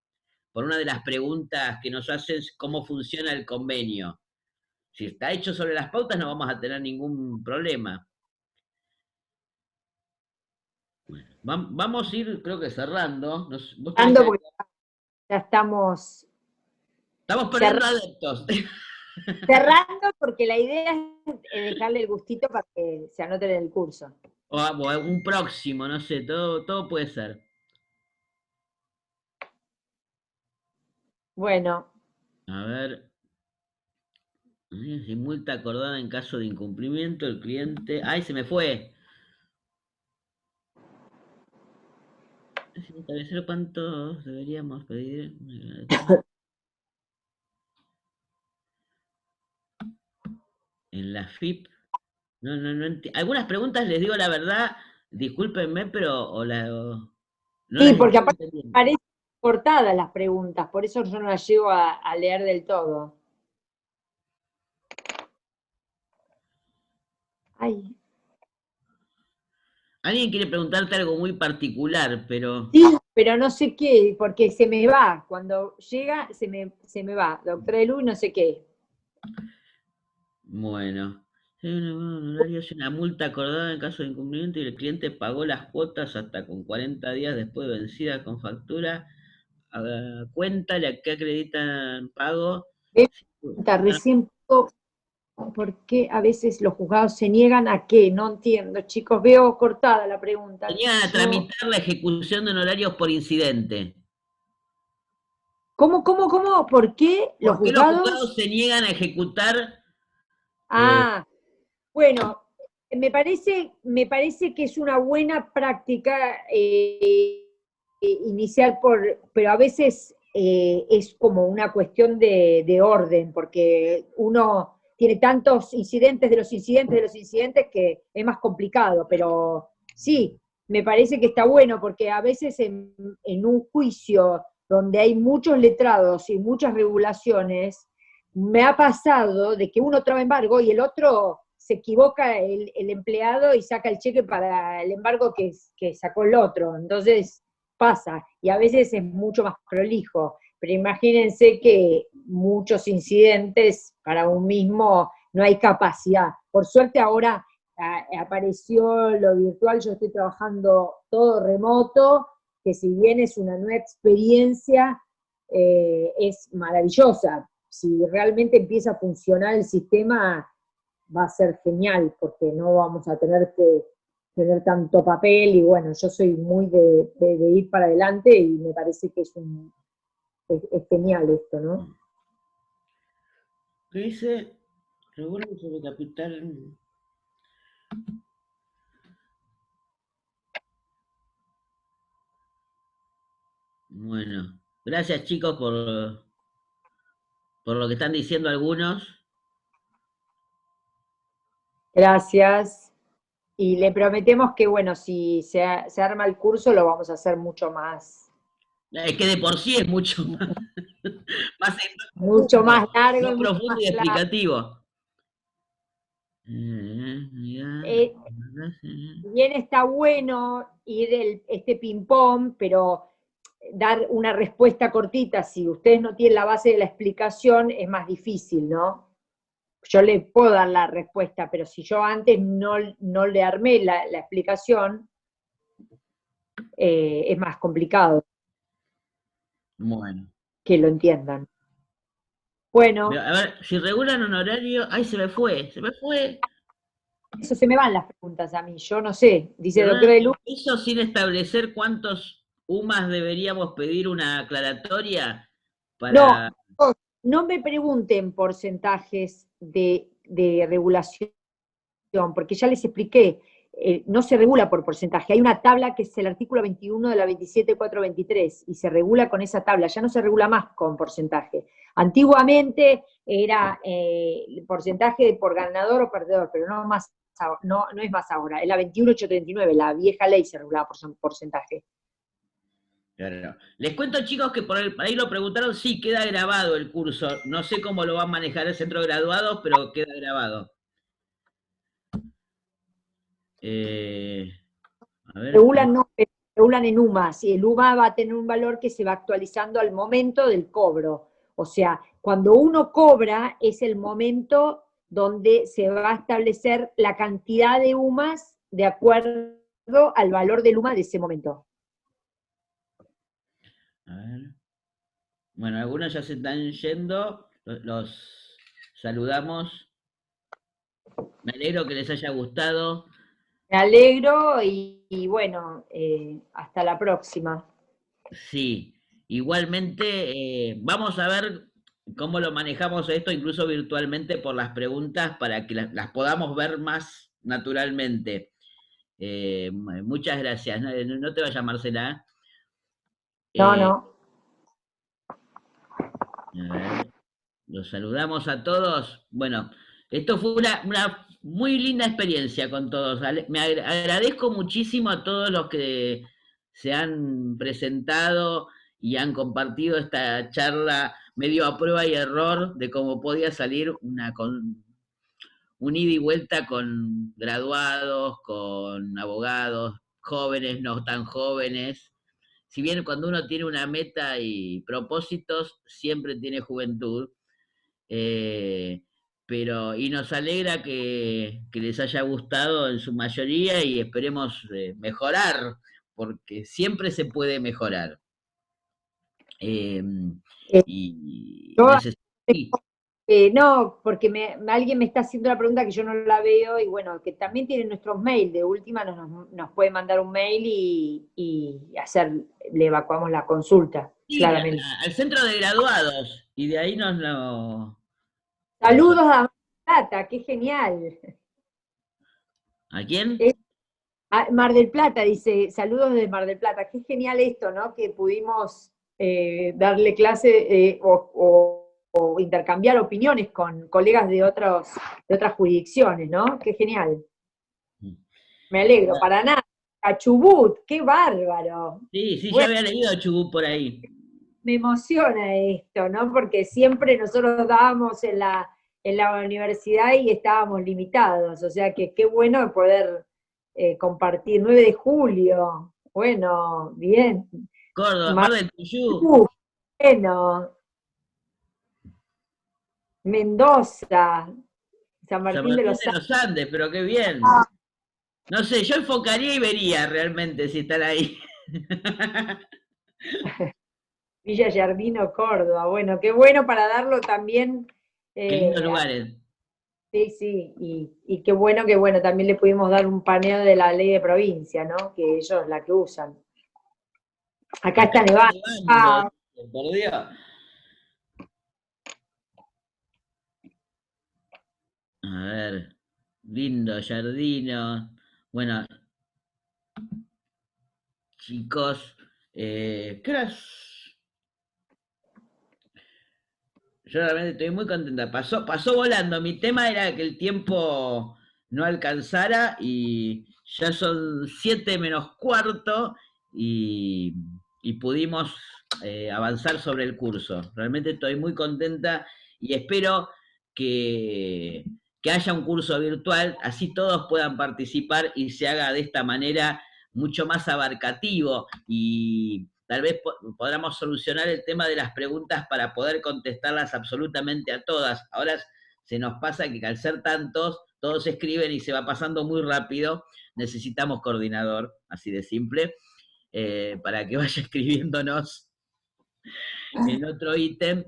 Speaker 1: Por una de las preguntas que nos hacen es cómo funciona el convenio. Si está hecho sobre las pautas no vamos a tener ningún problema. Bueno, vamos a ir, creo que cerrando.
Speaker 2: Porque ya estamos
Speaker 1: perdiendo adeptos.
Speaker 2: Cerrando porque la idea es dejarle el gustito para que se anoten en el curso.
Speaker 1: O un próximo, no sé, todo puede ser.
Speaker 2: Bueno.
Speaker 1: A ver. Sin multa acordada en caso de incumplimiento, el cliente... ¡Ay, se me fue! Sin establecer cuántos deberíamos pedir. En la FIP. No algunas preguntas les digo la verdad, discúlpenme, pero no
Speaker 2: sí,
Speaker 1: las
Speaker 2: porque
Speaker 1: estoy
Speaker 2: aparte
Speaker 1: entendiendo.
Speaker 2: parecen cortadas las preguntas, por eso yo no las llego a leer del todo. Ay.
Speaker 1: Alguien quiere preguntarte algo muy particular, pero...
Speaker 2: Sí, pero no sé qué, porque se me va. Cuando llega, se me va. Doctora Elu, no sé qué.
Speaker 1: Bueno. Es una multa acordada en caso de incumplimiento y el cliente pagó las cuotas hasta con 40 días después de vencida con factura. Cuenta la que acreditan pago.
Speaker 2: Recién, ¿por qué a veces los juzgados se niegan a qué? No entiendo, chicos. Veo cortada la pregunta.
Speaker 1: Tenía a tramitar la ejecución de honorarios por incidente.
Speaker 2: ¿Cómo? ¿Por qué los
Speaker 1: ¿Por qué los
Speaker 2: juzgados?
Speaker 1: juzgados se niegan a ejecutar?
Speaker 2: Bueno, me parece que es una buena práctica inicial, pero a veces es como una cuestión de orden, porque uno tiene tantos incidentes de los incidentes que es más complicado, pero sí, me parece que está bueno, porque a veces en un juicio donde hay muchos letrados y muchas regulaciones, me ha pasado de que uno traba embargo y el otro se equivoca el empleado y saca el cheque para el embargo que sacó el otro. Entonces pasa, y a veces es mucho más prolijo. Pero imagínense que muchos incidentes para un mismo no hay capacidad. Por suerte ahora apareció lo virtual, yo estoy trabajando todo remoto, que si bien es una nueva experiencia, es maravillosa, si realmente empieza a funcionar el sistema, va a ser genial, porque no vamos a tener que tener tanto papel, y bueno, yo soy muy de ir para adelante, y me parece que es genial esto, ¿no?
Speaker 1: ¿Qué dice? Revuelvo sobre capital. Bueno, gracias chicos por lo que están diciendo algunos.
Speaker 2: Gracias. Y le prometemos que, bueno, si se arma el curso, lo vamos a hacer mucho más,
Speaker 1: Es que de por sí es mucho más
Speaker 2: mucho más largo
Speaker 1: más
Speaker 2: y mucho
Speaker 1: profundo
Speaker 2: más
Speaker 1: y
Speaker 2: claro.
Speaker 1: explicativo.
Speaker 2: Eh, Bien, está bueno ir este ping-pong, pero dar una respuesta cortita, si ustedes no tienen la base de la explicación, es más difícil, ¿no? Yo le puedo dar la respuesta, pero si yo antes no le armé la explicación, es más complicado
Speaker 1: Bueno.
Speaker 2: que lo entiendan. Bueno,
Speaker 1: A ver, si regulan un horario. ¡Ay, se me fue! ¡Se me fue!
Speaker 2: eso se me van las preguntas a mí, yo no sé, dice doctor
Speaker 1: ¿Verdad?
Speaker 2: de Luz.
Speaker 1: Eso sin establecer cuántos UMAS deberíamos pedir una aclaratoria
Speaker 2: No,
Speaker 1: para.
Speaker 2: no me pregunten porcentajes de regulación, porque ya les expliqué, no se regula por porcentaje. Hay una tabla que es el artículo 21 de la 27423 y se regula con esa tabla, ya no se regula más con porcentaje. Antiguamente era el porcentaje por ganador o perdedor, pero no más, no es más ahora. Es la 21839, la vieja ley se regulaba por porcentaje.
Speaker 1: Claro. Les cuento, chicos, que por ahí lo preguntaron, sí, queda grabado el curso. No sé cómo lo va a manejar el centro de graduados, pero queda grabado. Eh, a ver.
Speaker 2: Regulan, no, regulan en UMAS, y el UMA va a tener un valor que se va actualizando al momento del cobro. O sea, cuando uno cobra es el momento donde se va a establecer la cantidad de UMAS de acuerdo al valor del UMA de ese momento.
Speaker 1: A ver. Bueno, algunos ya se están yendo. Los saludamos. Me alegro que les haya gustado.
Speaker 2: Me alegro y bueno, hasta la próxima.
Speaker 1: Sí, igualmente vamos a ver cómo lo manejamos esto, incluso virtualmente por las preguntas, para que las podamos ver más naturalmente. Muchas gracias. No, no te vayas, Marcela.
Speaker 2: No,
Speaker 1: Eh,
Speaker 2: no.
Speaker 1: a ver, los saludamos a todos. Bueno, esto fue una muy linda experiencia con todos. Agradezco muchísimo a todos los que se han presentado y han compartido esta charla medio a prueba y error de cómo podía salir un ida y vuelta con graduados, con abogados, jóvenes, no tan jóvenes. Si bien cuando uno tiene una meta y propósitos, siempre tiene juventud. Eh, y nos alegra que les haya gustado en su mayoría y esperemos mejorar, porque siempre se puede mejorar. Eh,
Speaker 2: Eh,
Speaker 1: y
Speaker 2: yo
Speaker 1: sí,
Speaker 2: No, porque alguien me está haciendo la pregunta que yo no la veo, y bueno, que también tiene nuestros mails, de última nos puede mandar un mail y le evacuamos la consulta,
Speaker 1: sí,
Speaker 2: claramente.
Speaker 1: al centro de graduados, y de ahí nos lo
Speaker 2: Saludos a Mar del Plata, qué genial.
Speaker 1: ¿A quién?
Speaker 2: Eh, Mar del Plata dice, saludos desde Mar del Plata, qué genial esto, ¿no? Que pudimos darle clase o intercambiar opiniones con colegas de otras jurisdicciones, ¿no? Qué genial. Me alegro, para nada. A Chubut, qué bárbaro.
Speaker 1: Sí, sí, yo
Speaker 2: Bueno,
Speaker 1: había leído Chubut por ahí.
Speaker 2: me emociona esto, ¿no? Porque siempre nosotros dábamos en la universidad y estábamos limitados, o sea que qué bueno poder compartir. 9 de julio, bueno, bien.
Speaker 1: Córdoba, Mar del Tuyú,
Speaker 2: Bueno, Mendoza, San
Speaker 1: San
Speaker 2: Martín de
Speaker 1: Martín
Speaker 2: los
Speaker 1: de
Speaker 2: Andes.
Speaker 1: los Andes, pero qué bien. No sé, yo enfocaría y vería realmente si están ahí.
Speaker 2: Villa Yardino, Córdoba. Bueno, qué bueno para darlo también.
Speaker 1: Qué lindos
Speaker 2: eh,
Speaker 1: lugares.
Speaker 2: sí, sí, y qué bueno, también le pudimos dar un paneo de la ley de provincia, ¿no? Que ellos la que usan. Acá
Speaker 1: Acá
Speaker 2: está
Speaker 1: está
Speaker 2: nevando.
Speaker 1: nevando, por Dios. A ver, lindo Jardino. Bueno, chicos, ¿qué horas? Yo realmente estoy muy contenta. Pasó volando. Mi tema era que el tiempo no alcanzara y ya son 7 menos cuarto y, y pudimos avanzar sobre el curso. Realmente estoy muy contenta y espero que, que haya un curso virtual, así todos puedan participar y se haga de esta manera mucho más abarcativo y tal vez podamos solucionar el tema de las preguntas para poder contestarlas absolutamente a todas. Ahora se nos pasa que al ser tantos, todos escriben y se va pasando muy rápido. Necesitamos coordinador, así de simple, para que vaya escribiéndonos en otro ítem.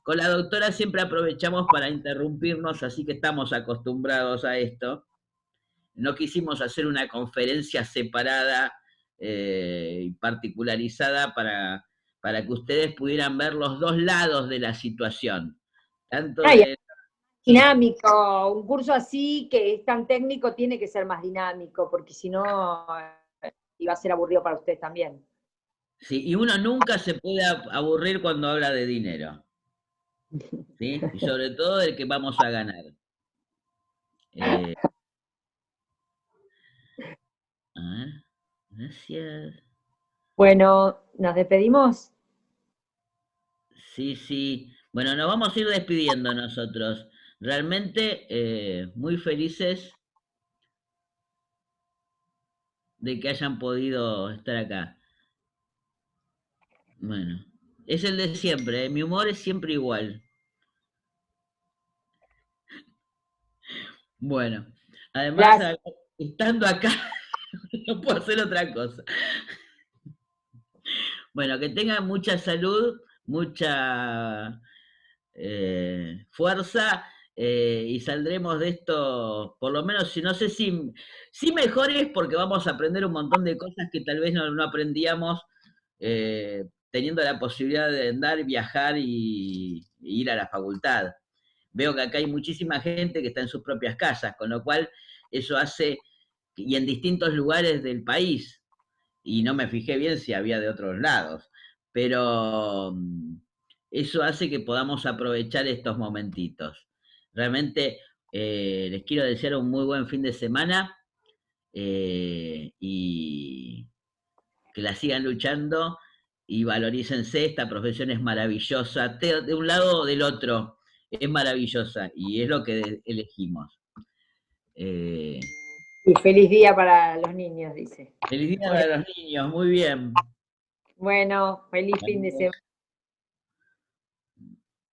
Speaker 1: Con la doctora siempre aprovechamos para interrumpirnos, así que estamos acostumbrados a esto. No quisimos hacer una conferencia separada y particularizada para que ustedes pudieran ver los dos lados de la situación. Tanto
Speaker 2: Ay,
Speaker 1: de...
Speaker 2: dinámico, un curso así que es tan técnico tiene que ser más dinámico, porque si no iba a ser aburrido para ustedes también.
Speaker 1: Sí, y uno nunca se puede aburrir cuando habla de dinero, ¿sí? Y sobre todo del que vamos a ganar. Eh, a ver, gracias.
Speaker 2: Bueno, nos despedimos.
Speaker 1: Sí, sí. Bueno, nos vamos a ir despidiendo nosotros. Realmente muy felices de que hayan podido estar acá. Bueno, es el de siempre, ¿eh? Mi humor es siempre igual. Bueno, además,
Speaker 2: Gracias.
Speaker 1: estando acá, no puedo hacer otra cosa. Bueno, que tengan mucha salud, mucha fuerza y saldremos de esto, por lo menos, si no sé si mejores, porque vamos a aprender un montón de cosas que tal vez no aprendíamos teniendo la posibilidad de andar, viajar y ir a la facultad. Veo que acá hay muchísima gente que está en sus propias casas, con lo cual eso hace, y en distintos lugares del país, y no me fijé bien si había de otros lados, pero eso hace que podamos aprovechar estos momentitos. Realmente les quiero desear un muy buen fin de semana y que la sigan luchando y valorícense, esta profesión es maravillosa, de un lado o del otro, es maravillosa y es lo que elegimos. Eh,
Speaker 2: Y feliz día para los niños, dice.
Speaker 1: Feliz día
Speaker 2: Bueno,
Speaker 1: para los niños, muy bien.
Speaker 2: bueno, feliz fin de semana.